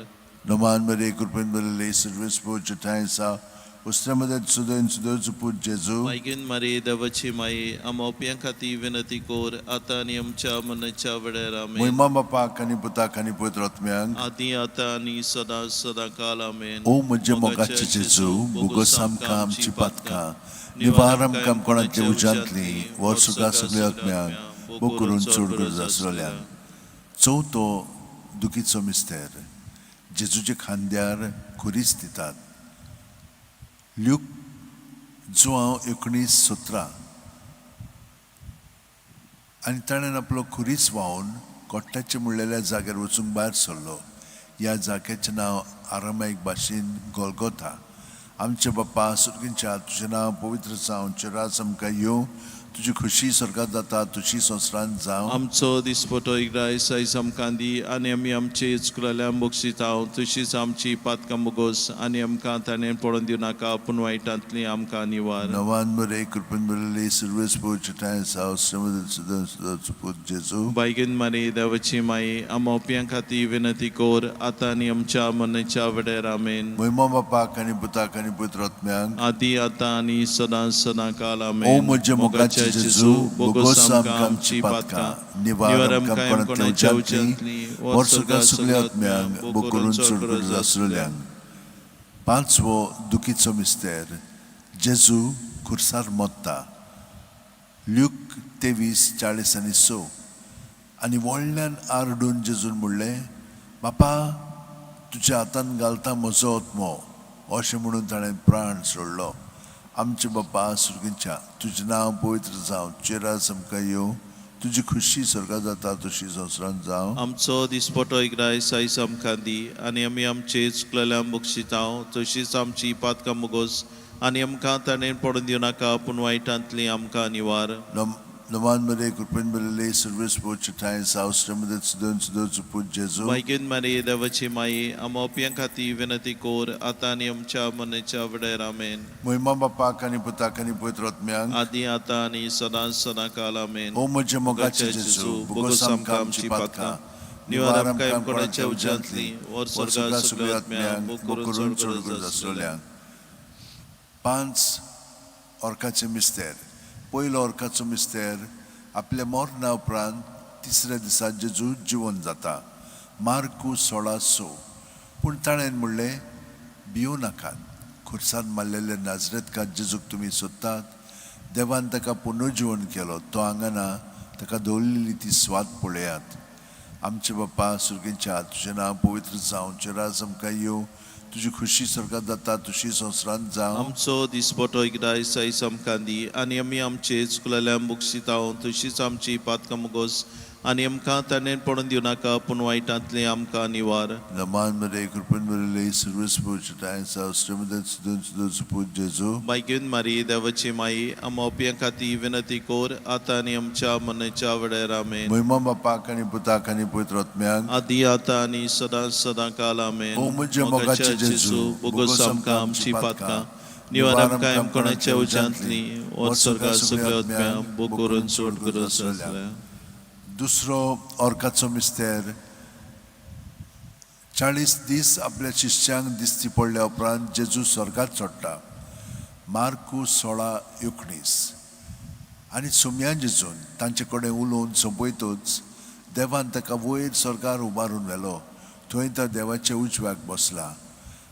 Naman Maria Kurpan Balale Service Po Chataisa Ustramadad Sudan Sudozu Put Jesu मागीन मारी देवाची माई आमोप्यां खाती विनंती कोर आता आनी आमच्या मनाच्या वेळार आमेन Muima Bapa Kani Puta Kani Putratmyang आदी आता आनी सदा सदा काल आमेन O Mujje Mogachi Jesu Bugosam Kam Chipatka Nivaram Kam Konatli Ujantli Warsuka Sugliatmyang Bukurun Surgur Zasrolyang Chouto Dukitso Mister जेजूचे खांद्यार खुरीस दितात ल्यूक 19:17 आनी ताणें आपलो खुरीस व्हांवून कोट्ट्याचे मुळ्ळेल्या जाग्यार वचूंक भायर सरलो ह्या जाग्याचें नांव आरामायीक भाशेन गोलगोथा आमचे बाप्पा सुर्गींच्या तुजें नांव पवित्र जावं तुजें राज आमकां येवं तुजी खुशी स्वर्गांत जाता तुजी संवसारांत जावं आमचो दिसपटो इग्रायस आयज आमकां दी आनी आमी आमचे चुकलेल्या मुगसितांव तशीच आमची पातकां मुगोस आनी आमकां ताणें पडोवन दिवं नाका पूण वायटांतली आमकां निवार नवान बरे कृपन बरले सर्वेस पोचटाय सावश्रमद सुदन सुपूत जेजू बायगीन मारी देवाची माई आमोप्यां खाती विनंती कोर आता आनी आमच्या मनाच्या वेळार आमेन महिमा बापाक आनी पुताक आनी पवित्रात्म्यांक आदी आता आनी सदा सदा काल आमेन ओ म्हजे मोगाचे जेजू बोगोस आमकां आमची पातकां निवार आमकां कोणांतल्या उजळांतली वर्सुका सगळ्या आत्म्यांक बोकरून सोडून जासरल्यांक पांचवो दुखीचो मिस्तेर जेजू खुर्सार मोत्ता ल्यूक 23:40 आनी व्हडल्यान आरडून जेजून म्हणलें बापा तुज्या हातान घालता म्हजो आत्मो अशें म्हणून ताणें प्राण सोडलो आमचे बापा सुर्गींच्या तुजें नांव पवित्र जावं तुजें राज आमकां येवं तुजी खुशी स्वर्गांत जाता तशी संवसारांत जावं आमचो दिसपटो इग्रायस आयज आमकां दी आनी आमी आमचे चुकलेल्या मुगसितांव तशीच आमची पातकां मुगोस आनी आमकां ताणें पडोवन दिवं नाका पूण वायटांतली आमकां निवार नमान मरे कृपन बरले सर्वेस पोचटाय सावश्रमद सुदन सुपूत जेजू बायगीन मारी देवाची माई आमोप्यां खाती विनंती कोर आता आनी आमच्या मनाच्या वेळार आमेन महिमा बापाक आनी पुताक आनी पवित्रात्म्यांक आदी आता आनी सदा सदा काल आमेन ओ म्हजे मोगाचे जेजू बोगोस आमकां आमची पातकां निवार आमकां कोणाच्या उजळांतली वर स्वर्गांत सगळ्या आत्म्यांक बोकरून सोडून जासरल्यांक 5 ऑर्काचे मिस्तेर पयलो ऑर्काचो मिस्तेर आपल्या मरणा उपरांत तिसऱ्या दिसा जेजू जिवन जाता मार्कू 16:6 पूण ताणें म्हणलें भिवूं नाकात खुर्सार मारलेले नाजरेतकार जेजूक तुमी सोदतात देवान ताका पुनर्जीवन केलो तो हांगा ना ताका दवरलेली ती स्वाद पळयात आमचे बापा सुर्गींच्या तुजें नांव पवित्र जावं तुजें राज आमकां येवं तुजी खुशी स्वर्गांत जाता तुजी संवसारांत जावं आमचो दिसपटो इग्रायस आयज आमकां दी आनी आमी आमचे चुकलेल्या मुगसितांव तशीच आमची पातकां मुगोस आनी आमकां ताणें पडोवन दिवं नाका पूण वायटांतली आमकां निवार नमान मरे कृपन बरले सर्वेस पोचटाय सावश्रमद सुदन सुपूत जेजू बायगीन मारी देवाची माई आमोप्यां खाती विनंती कोर आता आनी आमच्या मनाच्या वेळार आमेन महिमा बापाक आनी पुताक आनी पवित्रात्म्यांक आदी आता आनी सदा सदा काल आमेन ओ म्हजे मोगाचे जेजू बोगोस आमकां आमची पातकां निवार आमकां कोणाच्या उजळांतली वर स्वर्गांत सगळ्या आत्म्यांक बोकरून सोड करून दुसरो ऑर्काचो मिस्तेर 40 दीस आपल्या शिश्यांक दिसती पडल्या उपरांत जेजू स्वर्गांत चडटा मार्कू 16:19 आनी सुम्या जेजून तांचे कडेन उलोवन सोंपयतूच देवान ताका वयर स्वर्गार उबारून व्हेलो थंय तो देवाचे उजव्याक बसला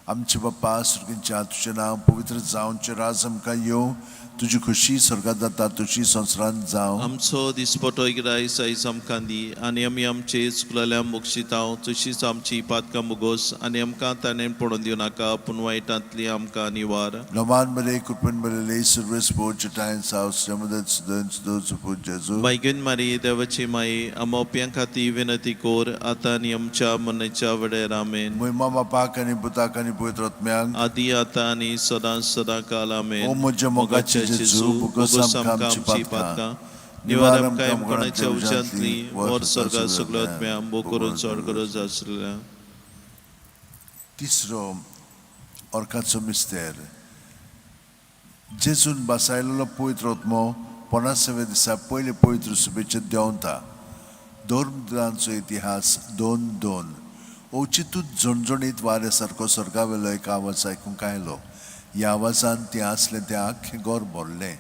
आमचे बाप्पा सुर्गींच्या तुजें नांव पवित्र जावं तुजें राज आमकां येवं तुजी खुशी स्वर्गांत जाता तुजी संवसारांत जावं आमचो दिसपटो इग्रायस आयज आमकां दी आनी आमी आमचे चुकलेल्या मुगसितांव तशीच आमची पातकां मुगोस आनी आमकां ताणें पडोवन दिवं नाका पूण वायटांतली आमकां निवार नमान बरे कृपन बरले सर्वेस पोचटाय सावश्रमद सुदन सुपूत जेजू बायगीन मारी देवाची माई आमोप्यां खाती विनंती कोर आता आनी आमच्या मनाच्या वेळार आमेन महिमा बापाक आनी पुताक आनी पवित्रात्म्यांक आदी आता आनी सदा सदा काल आमेन ओ म्हजे मोगाचे जेजू बोगोस आमकां आमची पातकां निवार आमकां कोणाच्या उज्यांतली वर स्वर्गा सगळ्यांत मेळां बो करून चड गरज आसलेल्या तिसरो orkaचो मिस्तेर जेजून बसायलेलो पवित्र आत्मो 50व्या दिसा पयले पवित्र सुबेचे देंवता धर्मदांचो इतिहास 2:2 ओचितूच झणझणीत वाऱ्या सारको स्वर्गावेलो एक आवाज आयकूंक आयलो ह्या आवाजान ते आसले ते आख्खें गोर भरलें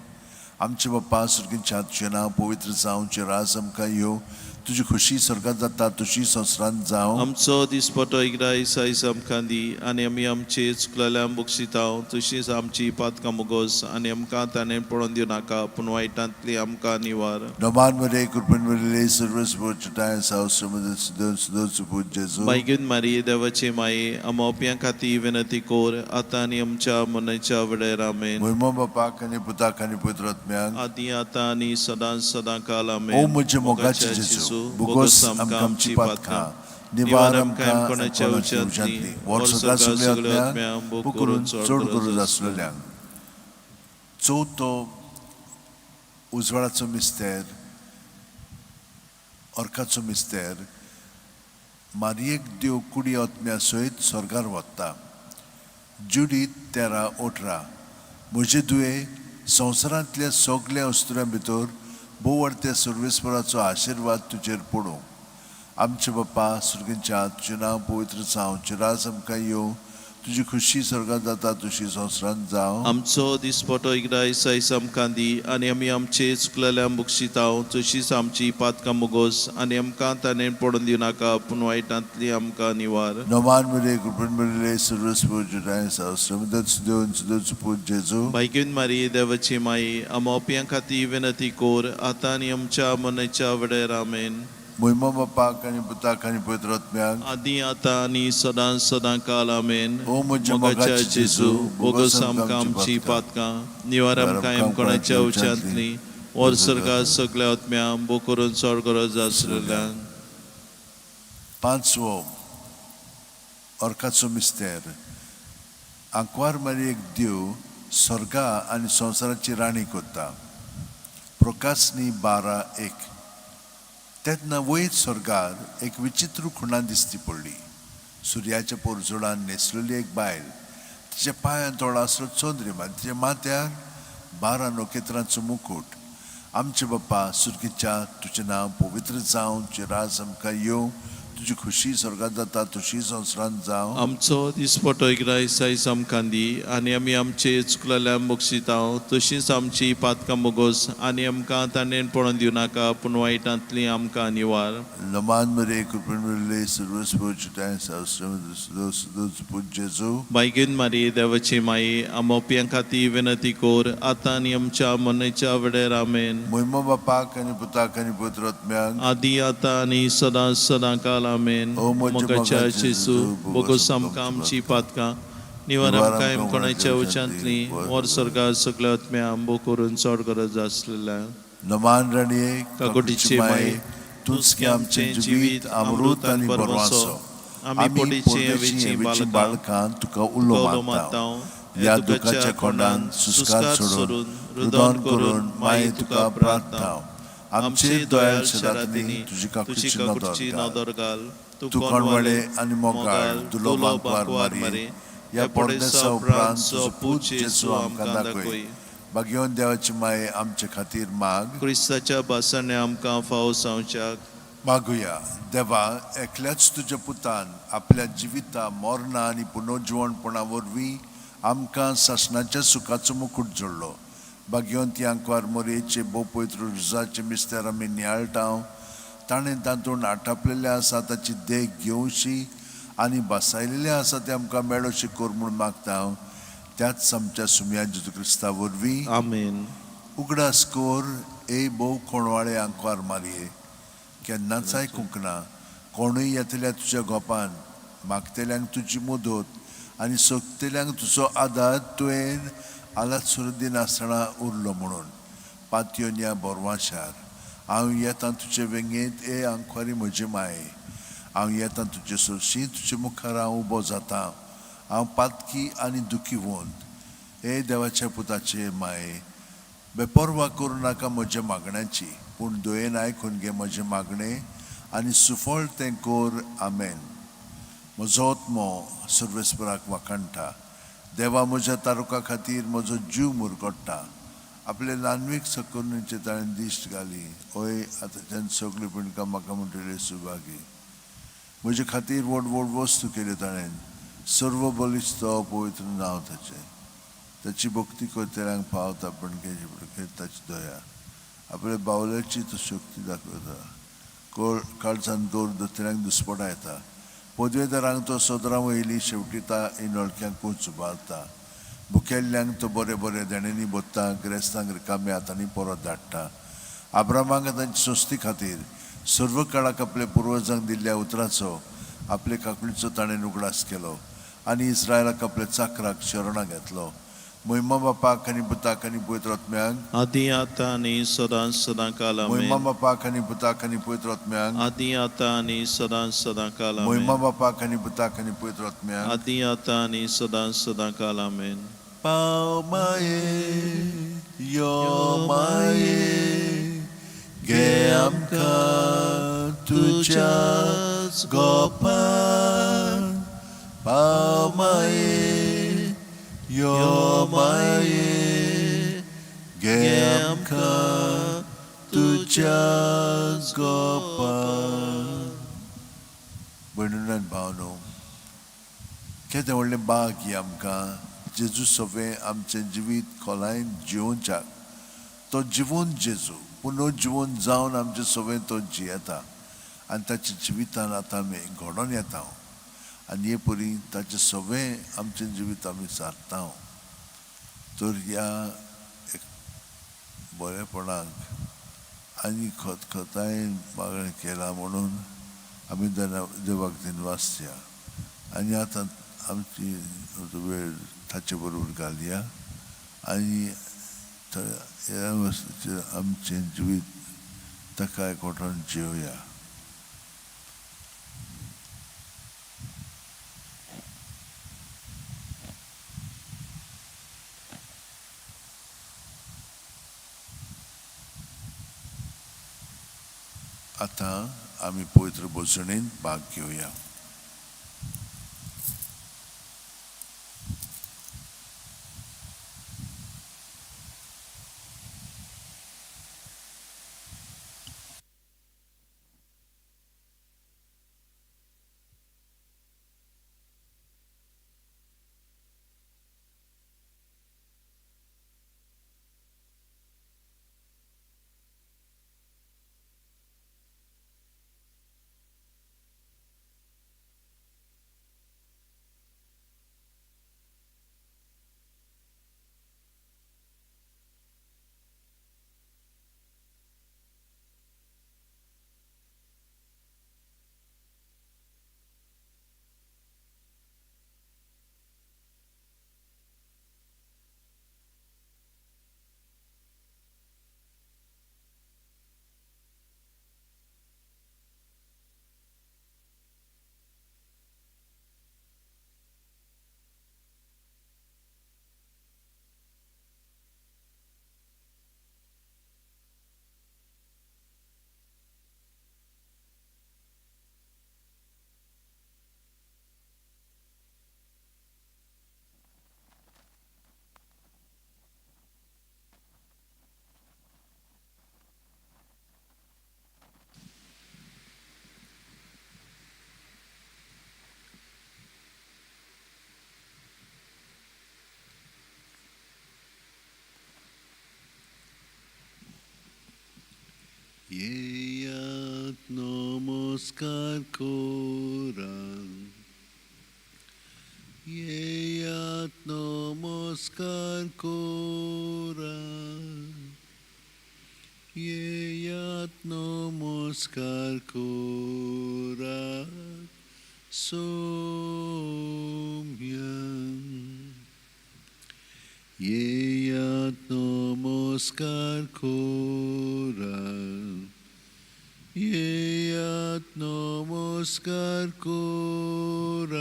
आमचे बाप्पा सुर्गीच्या तुजें नांव पवित्र जावं तुजें राज आमकां येवं तुजी खुशी स्वर्गांत जाता तशी संवसारांत जावं आमचो दिसपटो एकदां दिसा आमकां दी आनी आमी आमचे चुकलेल्यांक बक्षितांव तशींच आमची पातकां मुगोस आनी आमकां ताणें पडोवन दिवं नाका पूण वायटांतली आमकां निवार नमान मरे कृपेन मरेले सर्वस बोचटाय सावसमद सुदोस पूज जेजू मागीर मारी देवाचे माये आमोप्यां खातीर विनंती कोर आतां आनी आमच्या मनाच्या वेळार आमेन मोहिमा बापाक आनी पुताक आनी पवित्र आत्म्याक आदी आतां आनी सदां काल ओ आमेन म्हजे मोगाचे जेजू बुगोस आमकां आमची पातकां निवार आमकां कोणाच्या उज्यांतली वर्सुगा सगळ्या आत्म्याक पुकरून चड गरज आसलेल्यांक चवथो उजवाडाचो मिस्तेर orकाचो मिस्तेर मारयेक देव कुडी आत्म्या सयत स्वर्गार वता जुडीत 13:18 म्हजे दुये संवसारांतल्या सगळ्या वस्तुऱ्यां भितर भोव व्हडल्या सर्वेस्पराचो आशिर्वाद तुजेर पडूं आमचे बाप्पा सुर्गीच्या तुजें नांव पवित्र जावं तुजें राज आमकां येवं तुजी खुशी स्वर्गांत जाता तशी संवसारांत जावं आमचो दिसपटो एकदां दिसा आमकां दी आनी आमी आमचे चुकलेल्यांक बक्षितांव तशींच आमची पातकां मुगोस आनी आमकां ताणें पडोवन दिवं नाका पूण वायटांतली आमकां निवार नमान मरे कृपेन मरेले सर्वस बोचटाय सावसमद सुदोस पूज जेजू मागीर मारी देवाची माये आमोप्यां खातीर विनंती कोर आतां आनी आमच्या मनाच्या वेळार आमेन मोहिमा बापाक आनी पुताक आनी पवित्र आत्म्याक आदी आतां आनी सदां काल आमेन ओ म्हजे मोगाच्या जेजू बोगस आमकां आमची पातकां निवार आमकां कोणाच्या उच्यांतली वर सर्गा सगळ्या आत्म्या बो करून चड गरज आसलेल्यांक पांचवो orकाचो मिस्तेर आंकवार मारयेक देव स्वर्गा आनी संवसाराची राणी करता प्रकाशनी 12:1 तेन्ना वयर स्वर्गार एक विचित्र खुणा दिसती पडली सुर्याच्या पोरजोडान न्हेसलेली एक बायल तिच्या पांयां तोळासलो चोंद्रिमा तिच्या माथ्यार 12 नोखेत्रांचो मुकुट आमचे बाप्पा सुर्गीच्या तुजें नांव पवित्र जावं तुजें राज आमकां येवं तुजी खुशी स्वर्गांत जाता तशी संवसारांत जावं आमचो दिसपटो एकदां दिसा आमकां दी आनी आमी आमचे चुकलेल्यांक बक्षितांव तशींच आमची पातकां मुगोस आनी आमकां ताणें पडोवन दिवं नाका पूण वायटांतली आमकां निवार नमान मरे कृपेन मरेले सर्वस बोचटाय सावसमद सुदोस पूज जेजू मागीर मारी देवाची माये आमोप्यां खातीर विनंती कोर आतां आनी आमच्या मनाच्या वेळार आमेन मोहिमा बापाक आनी पुताक आनी पवित्र आत्म्याक आदी आतां आनी सदां काल आमेन ओ म्हजे मोगाच्या मोगाचे जेजू जेजू, बोगस आमकां आमची पातकां निवार आमकां कोणाच्या उच्यांतली वर स्वर्गा सगळ्या आत्म्या बो करून चड गरज आसलेल्यांक नमान राणये काकोटीचे माये तूंच की आमचें जिवीत अमृत आनी बरवासो आमी पोटीची हवेची बाळकां तुका उलो मारता ह्या दुखाच्या खोंडान सुस्कार सोडून रुदन करून माये तुका प्रार्थना आमचे दोयाळ शरातीनी तुजी काकुची नदर घाल तू कोणवळे आनी मोगाळ दुलो बांकवार मारी ह्या पडदेसा उपरांत तुजो पूत जेजू आमकां दाखय भाग्यवान देवाची माये आमचे खातीर माग क्रिस्ताच्या बासाने आमकां फावो सांगच्याक मागुया देवा एकल्याच तुज्या पुतान आपल्या जिविता मोरणा आनी पुनर्जीवणपणा वरवीं आमकां सासणाच्या सुखाचो मुकुट जोडलो भाग्यवंती आंकवार मोरयेचे भोव पवित्र रुजाचे मिस्तेर आमी नियाळटाव ताणें तातूंत आटापलेले आसा ताची देख घेवशी आनी बसायलेले आसा ते आमकां मेळोशी कोर म्हूण मागता त्याच आमच्या सुम्या जेजू क्रिस्ता वरवीं आमेन उगडास कोर ए भोव कोणवाळे आंकवार मारये केन्नाच आयकूंक ना कोणूय येतल्या तुज्या गोपान मागतेल्यांक तुजी मदत आनी सोगतेल्यांक तुजो आदार तुवें आलात सुरदीन आसतना उरलो म्हणून पातयोन या बोरवां शार हांव येता तुजे वेंगेंत ए आंकवारी म्हजे माये हांव येता तुजे सुरशी तुजे मुखार हांव उबो जाता हांव पातकी आनी दुखी वोंत हे देवाच्या पुताचे माये बेपरवा करूं नाका म्हज्या मागण्यांची पूण दुयेन आयकून घे म्हजे मागणे आनी सुफळ तें कोर. आमेन. म्हजो आत्मो सर्वेस्पराक वाखाणटा. देवा, म्हज्या तारुका खातीर म्हजो जीव मुरगोडटा. आपले ल्हानवीक सकूनीचे ताणें दिश्ट घाली. ओय आतांच्यान सगळी पिणकां म्हाका म्हणटली सुभागी. म्हजे खातीर व्हड व्हड वस्तू केल्यो ताणें. सर्व बलिश्ट पवित्र नांव ताचें. ताची भक्ती करतल्यांक पावता पणकेची पडके ताची दया. आपल्या बावल्याची तो शक्ती दाखयता. काळजान दोर दोतोल्यांक दुस्पटा येता. पदवेदारांक तो सदरां वयली शेवटी ता इनोळक्यांक उबारता. भुकेल्ल्यांक तो बरे बरे देण्यांनी बोत्ता. गिरेस्तांक रिकामे हातांनी परत धाडटा. आब्रामांक तांचे सोस्ती खातीर सर्व काळाक आपल्या पुर्वजांक दिल्ल्या उतराचो आपले काकुळीचो ताणें उगडास केलो आनी इस्रायलाक आपल्या चाकराक शरणां घेतलो. महिमा बापाक आनी पुताक आनी पवित्र आत्म्यांक आदी आता आनी सदां सदां काल. महिमा आमेन. बापाक आनी पुताक आनी पवित्र आत्म्यांक आदी आता आनी सदां सदां काल. महिमा आमेन. बापाक आनी पुताक आनी पवित्र आत्म्यांक आदी आता आनी सदां सदां काल. आमेन. पाव माये यो माये गे आमकां तुज्याच गोपान. पाव माये यो माये गे आमकां तुज्याच गोपान. भयणीनो आनी भावनो, केदें व्हडलें भाग्य आमकां जेजू सवें आमचें जिवीत खोलायन जिवोवच्याक. तो जिवून जेजू पुनर्जिवन जावन आमचे सवें तो जियेता आनी ताच्या जिवितान आतां आमी घडोवन येता. आनी हे परी ताचें सवें आमचें जिवीत आमी सारता. तर ह्या बरेपणाक आनी खतखतायेन मागणें केला म्हणून आमी देवाक दिनवासया. आनी आतां आमची वेळ ताचे बरोबर घालया आनी आमचें जिवीत ताका एकवटान जिवया. आतां आमी पवित्र भोजणेंत भाग घेवया. Yeyat namaskar koran, Yeyat namaskar koran, Yeyat namaskar koran, Somyan. Yeyat namaskar koran, Yeyat namaskar koran,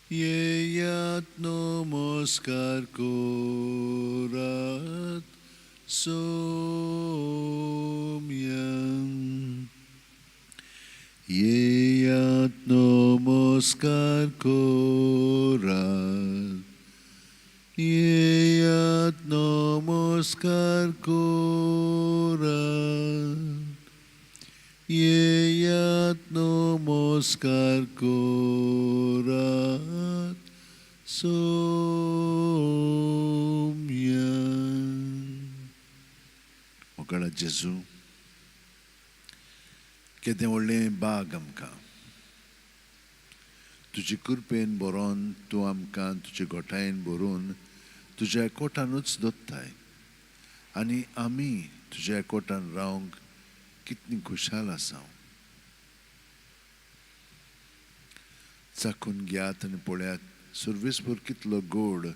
Yeyat namaskar koran, Somyam Yeyat namaskar korat Yeyat namaskar korat Yeyat namaskar korat Somyam Okala Jesu केदें व्हडलें बाग आमकां तुजे कृपेन बरोवन तूं आमकां तुजे गोठायेन भरून तुज्या एकवटानूच दवरताय आनी आमी तुज्या एकवटान रावंक कितलीं खुशाल आसा चाखून घेयात आनी पळयात सर्वेस्पर कितलो गोड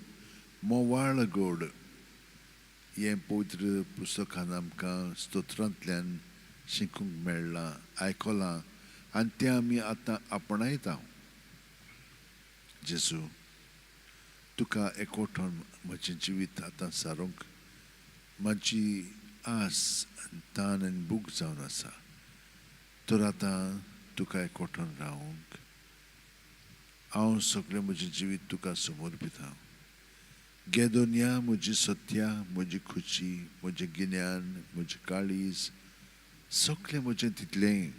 मोवाळ गोड हें पवित्र पुस्तकान आमकां स्तोत्रांतल्यान शिकूंक मेळ्ळां आयकलां आनी तें आमी आतां आपणायता जेजू तुका एकवटून म्हजें जिवीत आतां सारूंक म्हजी आस तान आनी बूक जावन आसा तर आतां तुका एकवटून रावंक हांव सगळें म्हजें जिवीत तुका समर्पिता गेदोनिया म्हजी सत्या म्हजी खुशी म्हजें गिन्यान म्हजें काळीज सगळें म्हजें तितलें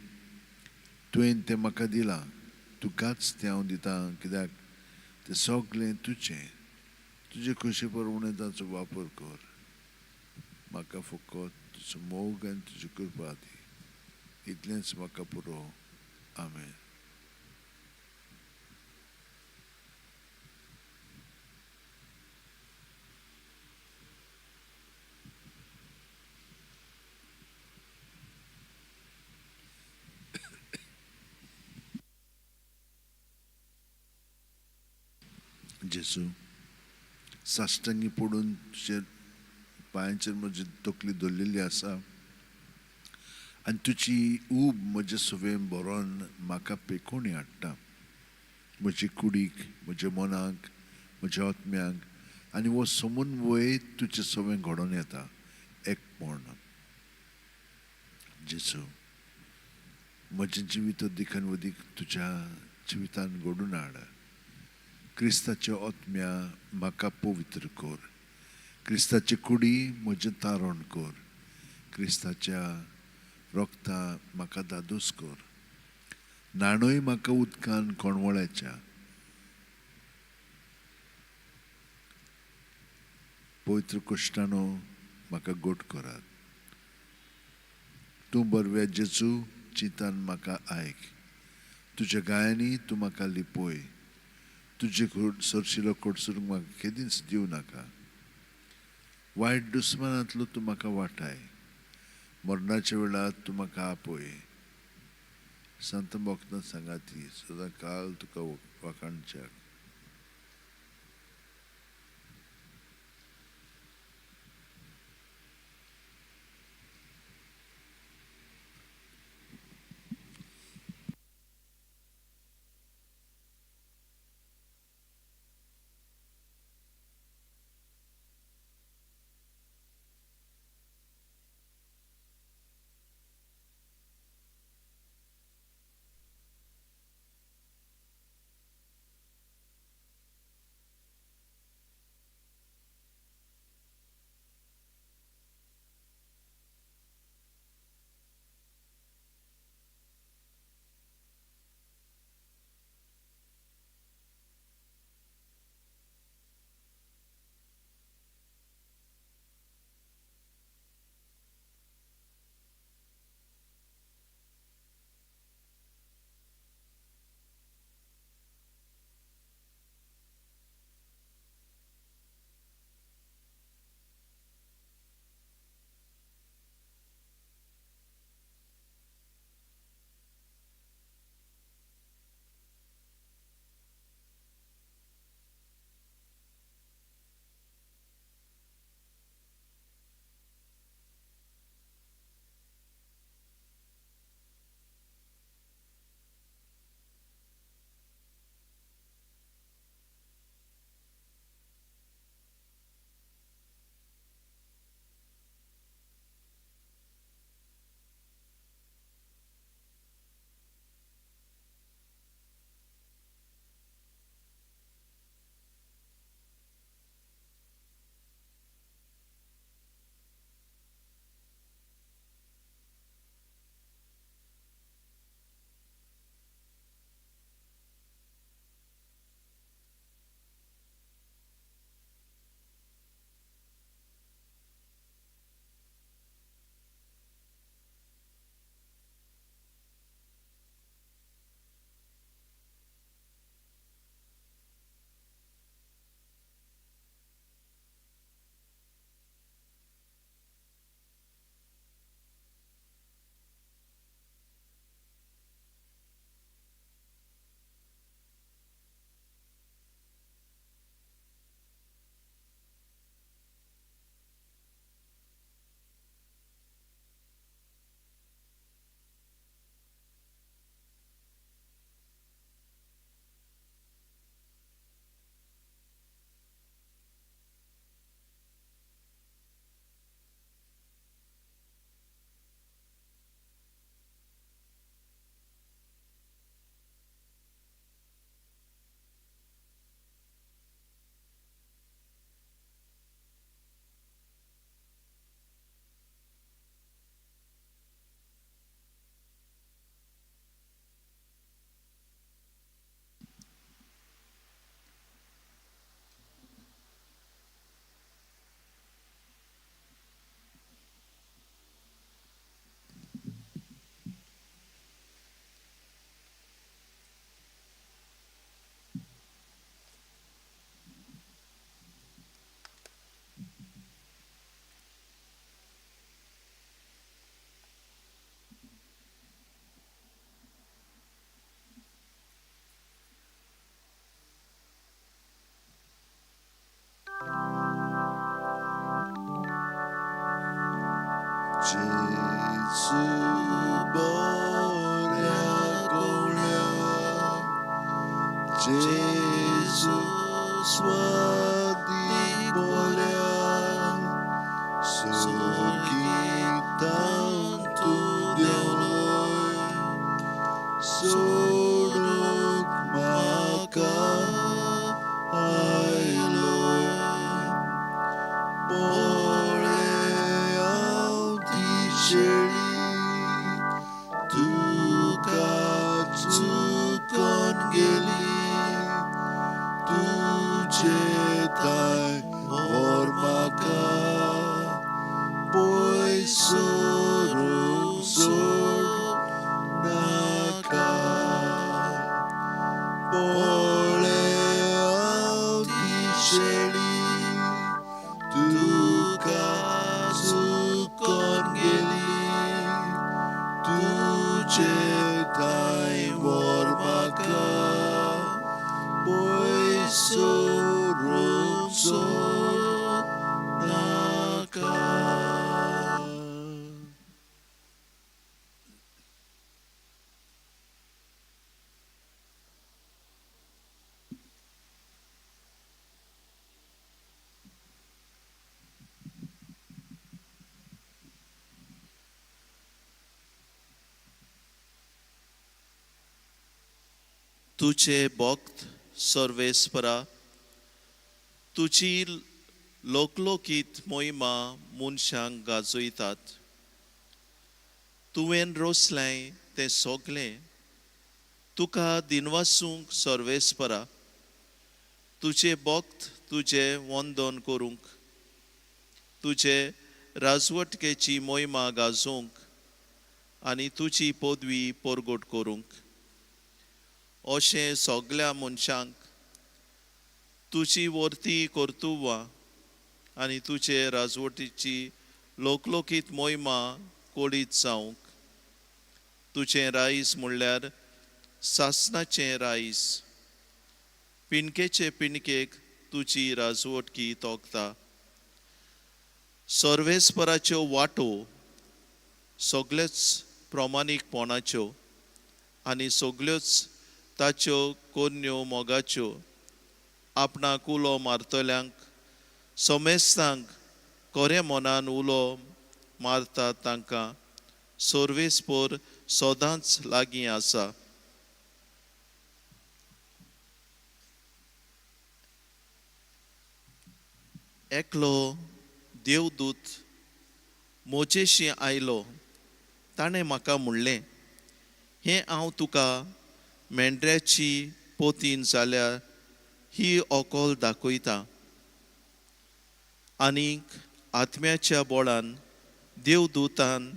तुवें तें म्हाका दिलां तुकाच तें हांव दितां कित्याक तें सगळें तुजें तुजे खुशी प्रमाणे ताचो वापर कर म्हाका फकत तुजो मोग आनी तुजी कृपा दी इतलेंच म्हाका पुरो आमेन जेजू साश्टांगी पडून तुजे पांयांचेर म्हजी तकली दवरलेली आसा आनी तुजी ऊब म्हजे सुवेन बरोवन म्हाका पेखोवणी हाडटा म्हजे कुडीक म्हज्या मनाक म्हज्या आत्म्याक आनी हो समन्वय तुजे सवें घडोवन येता एकपण जेजू म्हजें जिवीत अदीक आनी अदीक तुज्या जिवितान घडोवन हाड क्रिस्ताच्या आत्म्या म्हाका पवित्र कर क्रिस्ताची कुडी म्हजें तारण कर क्रिस्ताच्या रोगता म्हाका दादोस कर नाणोय म्हाका उदकान कोणवळ्याच्या पवित्र कुश्टाणो म्हाका गोट करात तूं बरव्या जेजू चिंतान म्हाका आयक तुज्या गायांनी तूं म्हाका लिपय तुजे सरशिलो कडसूरूंक म्हाका केदींच दिवं नाका वायट दुस्मानांतलो तूं म्हाका वाटाय मरणाच्या वेळार तूं म्हाका आपय संत भोक्तां सांगाती सदां काल तुका वखाणच्याक जेजू बऱ्या कोण्या जेजू स्वादीक बऱ्या सोगितां तूं देवलोय सोडूंक म्हाका आयलोय बोळे हांव दिशेळी तुका चुकोन गेली तुझे ताय व्हर म्हाका पयस सोडूंक सोडनाका बोळे हांव दिशेळी तुका चुकोन गेली तुझे ताय व्हर म्हाका पयस सोडूंक सोडनाका. तुझे भक्त सर्वेस्परा तुझी लोकलोकीत मोहिमा मनशांक गाजयतात तुवें रोसलें तें सोगलें तुका दिनवासूंक सर्वेस्परा तुझे भक्त तुझे वंदन करूंक तुझे राजवटकेची मोहिमा गाजोवंक आनी तुजी पदवी परगट करूंक अशें सगळ्या मनशांक तुजी वर्ती कर्तुव्वां आनी तुजे राजवटीची लोकलोकीत मोहिमा कोडीत जावंक तुजें राईस म्हणल्यार सासणाचें राईस पिणकेचे पिणकेक तुजी राजवटकी तोखता सर्वेस्पराच्यो वाटो सगळ्योच प्रमाणीकपणाच्यो आनी सगळ्योच ताच्यो कोन्यो मोगाच्यो आपणाक उलो मारतल्यांक समेस्तांक खरें मनान उलो मारतात तांकां सर्वेस्पर सदांच लागीं आसा एकलो देवदूत मोजेशी आयलो ताणें म्हाका म्हणलें हें हांव तुका मेंढऱ्याची पोतीन जाल्यार ही ओकोल दाखयता आनीक आत्म्याच्या बोळान देवदूतान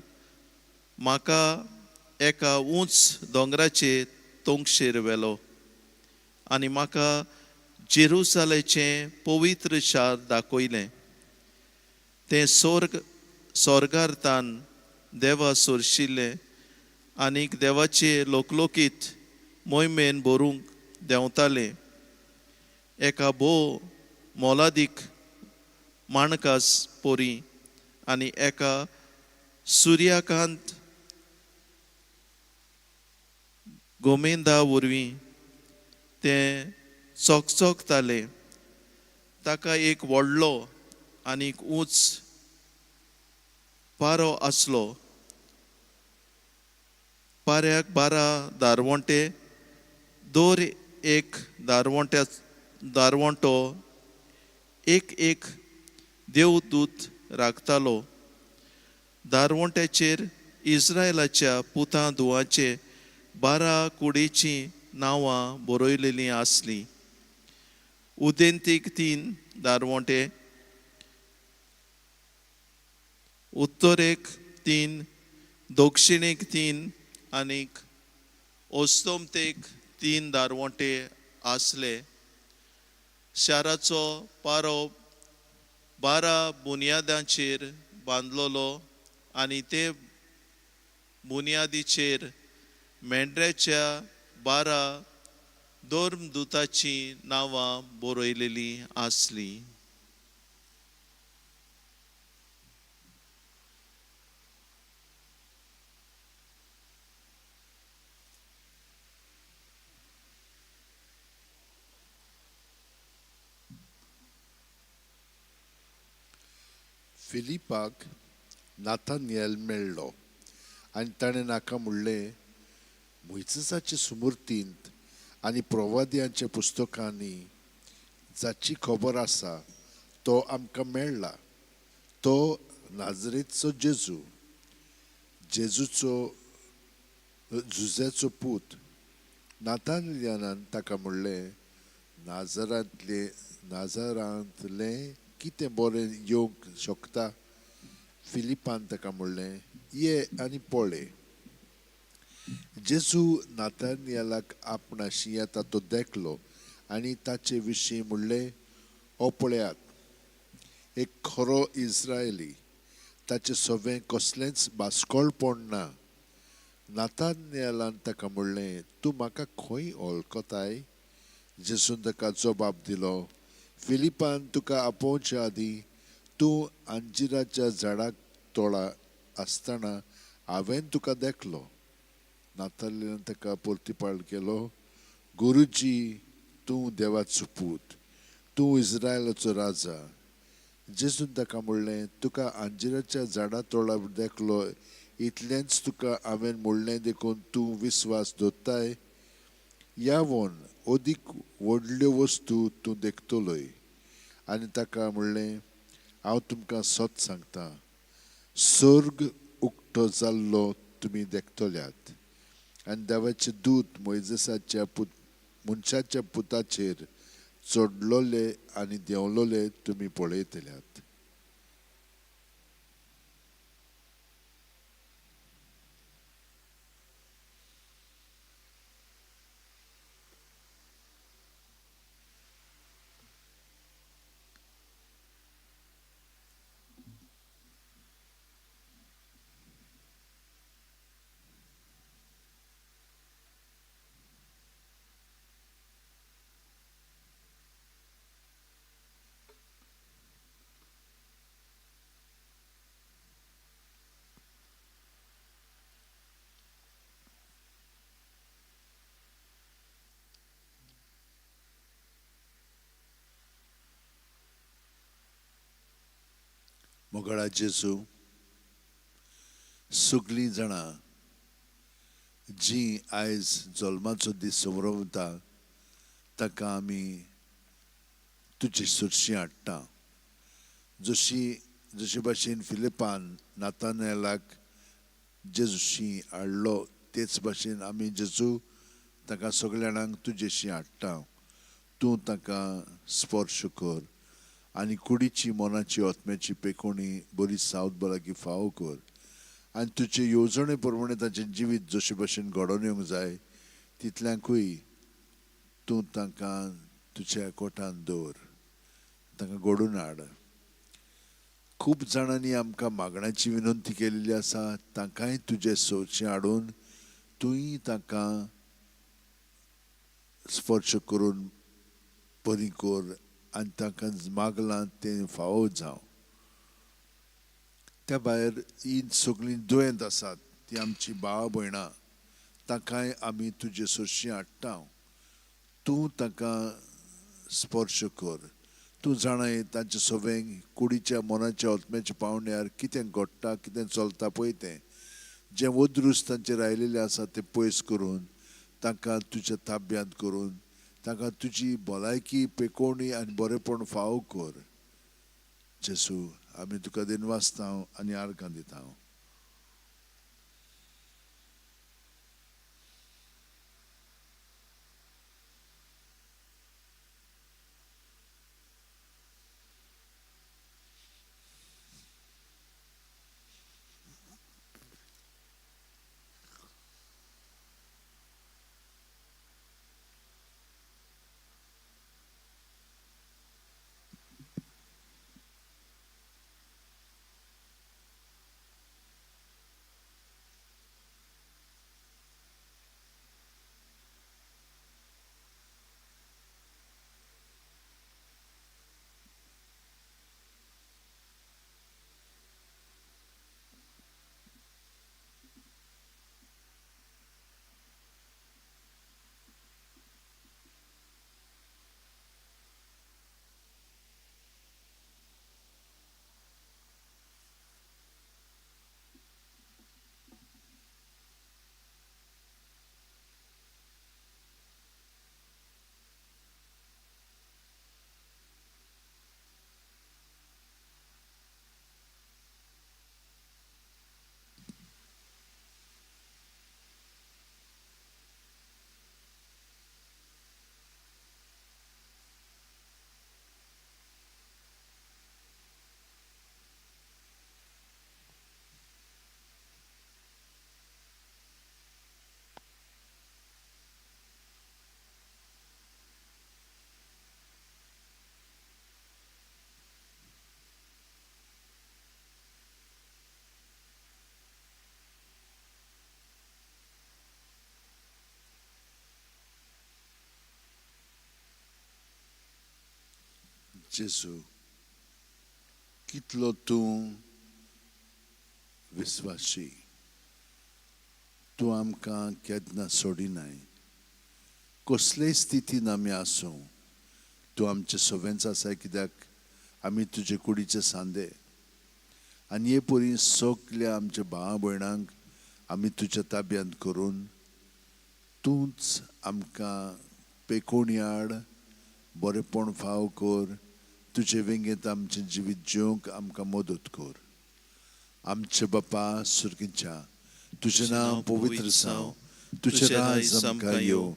म्हाका एका उंच दोंगराचे तोंगशेर व्हेलो आनी म्हाका जेरुसालेमचें पवित्र शार दाखयलें तें स्वर्गार्थान देवा सोरशिल्लें आनीक देवाचे लोकलोकीत मोहिमेन भरूंक देंवतालें एका भोव मोलादीक माणकास पोरी आनी एका सुर्याकांत गोमेंदा वरवीं तें चोकचोकतालें ताका एक व्हडलो आनीक उंच पारो आसलो पाऱ्याक 12 दारवंटे दर एक दारवंटो एक देवदूत राखतालो दारवंट्याचेर इस्रायलाच्या पुतां धुवाचे 12 कुडीची नांवां बरयलेलीं आसलीं उदेंतीक 3 दारवंटे उत्तरेक 3 दक्षिणेक 3 आनीक ओस्तोमतेक 3 दारवंटे आसले शाराचो पारो 12 बुनयादांचेर बांदलोलो आनी ते बुनयादीचेर मेंढऱ्याच्या 12 धर्मदूताची नांवां बरयलेलीं आसलीं. फिलिपाक नाथानियल मेळ्ळो आनी ताणें नाका म्हणलें, मुइजसाचे सुमूर्तींत आनी प्रवाद्यांच्या पुस्तकांनी जाची खबर आसा तो आमकां मेळ्ळा, तो नाजरेचो जेजूचो जुजेचो पूत. नाथानियानान ताका म्हणलें, नाजारांतलें कितें बरें येवंक शकता? फिलिपान ताका म्हणलें, ये आनी पळय. जेजू नाथानियालाक आपणाशी येता तो देखलो आनी ताचे विशीं म्हणलें, ओ पळयात, एक खरो इस्रायली, ताचे सवें कसलेंच भासकोळपण ना. नाथानियालान ताका म्हणलें, तूं म्हाका खंय वळखताय? जेजून ताका जबाब दिलो, फिलिपान तुका आपोवच्या आदीं तूं अंजिराच्या झाडाक तोळा आसतना हांवें तुका देखलो. नाथानियालान ताका परतिपाळ केलो, गुरुजी, तूं देवाचो पूत, तूं इस्रायलाचो राजा. जेजून ताका म्हणलें, तुका अंजिराच्या झाडा तोळा देखलो इतलेंच तुका हांवें म्हणलें देखून तूं विस्वास दवरताय? यावन ओदीक व्हडल्यो वस्तू तूं देखतलोय. आनी ताका म्हणलें, हांव तुमकां सत सांगतां, सर्ग उक्तो जाल्लो तुमी देखतल्यात आनी देवाचे दूत मोइजेसाच्या मनशाच्या पुताचेर चडलोले आनी देंवलोले तुमी पळयतल्यात. मोगळा जेजू, सगळीं जाणां जी आयज जल्माचो दीस संभ्रमता ताका आमी तुजी सुरशी हाडटा. जशी भाशेन फिलिपान नाथानियालाक जेजूशी हाडलो तेच भाशेन आमी जेजू ताका सगळ्या जाणांक तुजेशी हाडटा. तूं ताका स्पर्श कर आनी कुडीची मनाची आत्म्याची पेकोणी बरी सावद बलाकी फावो कर आनी तुजे येवजणे प्रमाणे ताचें जिवीत जशे भाशेन घडोवन येवंक जाय तितल्यांकूय तूं ताका तुज्या कोठान दवर, ताका घडोवन हाड. खूब जाणांनी आमकां मागण्याची विनंती केलेली आसा, तांकांय तुजे सोयीचें हाडून तुंय ताका स्पर्श करून बरी कर आनी तांकां मागलां तें फावो जावं. त्या भायर ही सगळीं दुयेंत आसात ती आमची भाव भयणां, तांकांय आमी तुजे सोयीचें हाडटा. तूं ताका स्पर्श कर. तूं जाणाय तांचे सवें कुडीच्या मनाच्या आत्म्याच्या पावंड्यार कितें घडटा, कितें चलता पळय तें. जें वदरूस तांचेर आयिल्लें आसा तें पयस करून तांकां तुज्या ताब्यांत करून तांकां तुजी भलायकी पेकोवणी आनी बरेंपण फावो कर. जेजू, आमी तुका दिनवासता आनी आर्गां दिता. जेजू कितलो तूं विस्वासी, तूं आमकां केन्ना सोडिनाय. कसलेय स्थितीन आमी आसूं, तूं आमचे सोबेंच आसाय, कित्याक आमी तुजे कुडीचे सांदे. आनी हे परी सगल्या आमच्या भावा भयणांक आमी तुज्या ताब्यांत करून तूंच आमकां पेकोवणी हाड, बरेपण फाव कर, तुजे वेंगेत आमचें जिवीत जिवंक आमकां मदत कर. आमचे बापा सुर्गीच्या, तुजें नांव पवित्र जावं, तुजें राज आमकां येवं,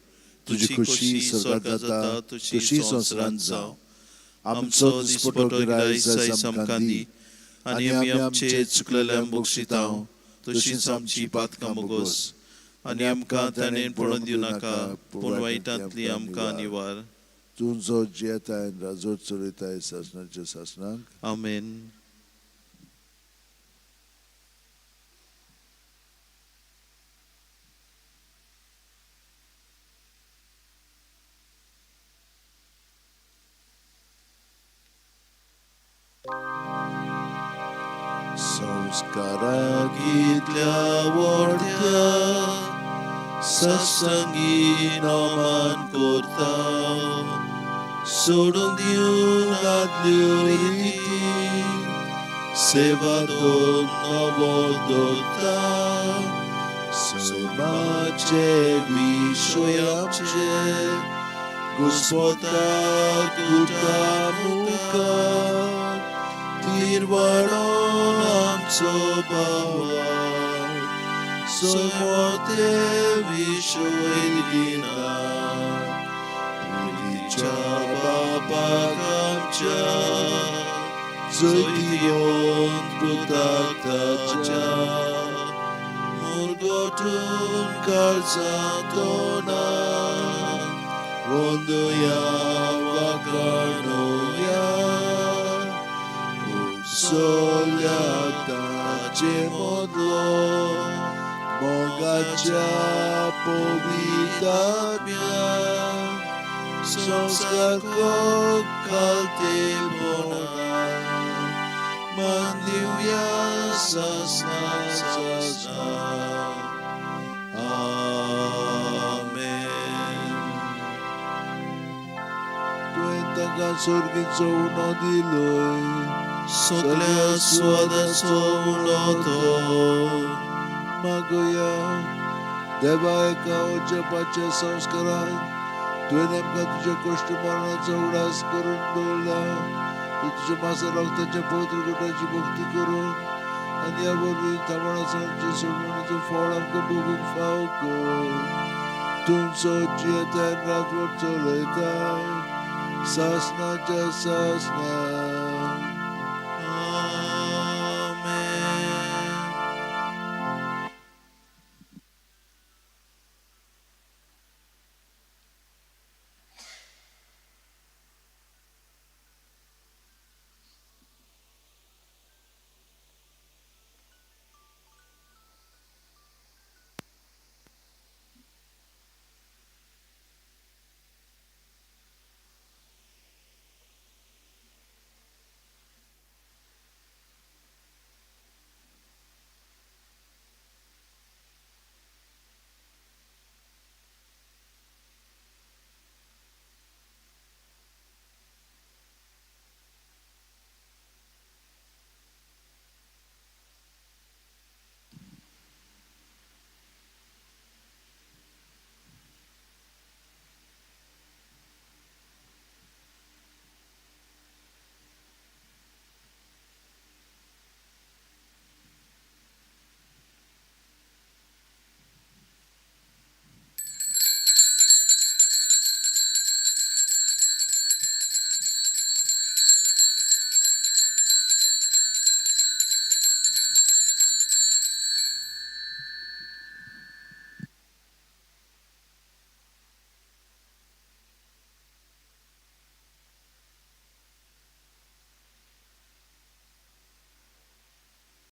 तुजी खोशी स्वर्गांत जाता तशी संवसारांत जावं. आमचो दिसपटो गिराय आयज आमकां दी, आनी आमी आमचे चुकलेल्यांक बक्षितांव तशींच आमची पातकां बोगोस. आनी आमकां ताणेन पडोवन दिवं नाका, पूण वायटांतली आमकां निवार. तूं जो जियेताय आनी राजवट चलयताय सासणाच्या सासणाक. आमेन. संस्काराक इतल्या व्हडल्या सत्संगीन मान करता, सोडून दिवन आदल्यो रिती सेवा दोन नवो दोता. सैमाचे विशय आमचे घुस्पताक तुका मुखार, तिरवाडोन आमचो भावाक समोते विशय दिना. विधीच्या बापाक आमच्या जैतिवोन पुताक ताच्या, मुरगोटून काळजांत तोना वंदुया वाकाणुया. Solia tace modlo mogacia povita mia, संस्कार को कालते बोना mandiuya sasna sasna. Amen. Tuenta cansorgizzo uno di lui, soglia suodaco unoto. Magoya deva eka oja pace संस्कारान तुवें नेमका तुज्या कश्ट मरणाचो उडास करून दवरला. तुज्या मासा रक्ताच्या पवित्र गोठाची भक्ती करून आनी ह्या वरवीं तामणाचो सोडवणीचो फळ आमकां भोगूंक फाव कर. तुमचो जियेताय रातभर चलयताय सासणाच्या सासणाक.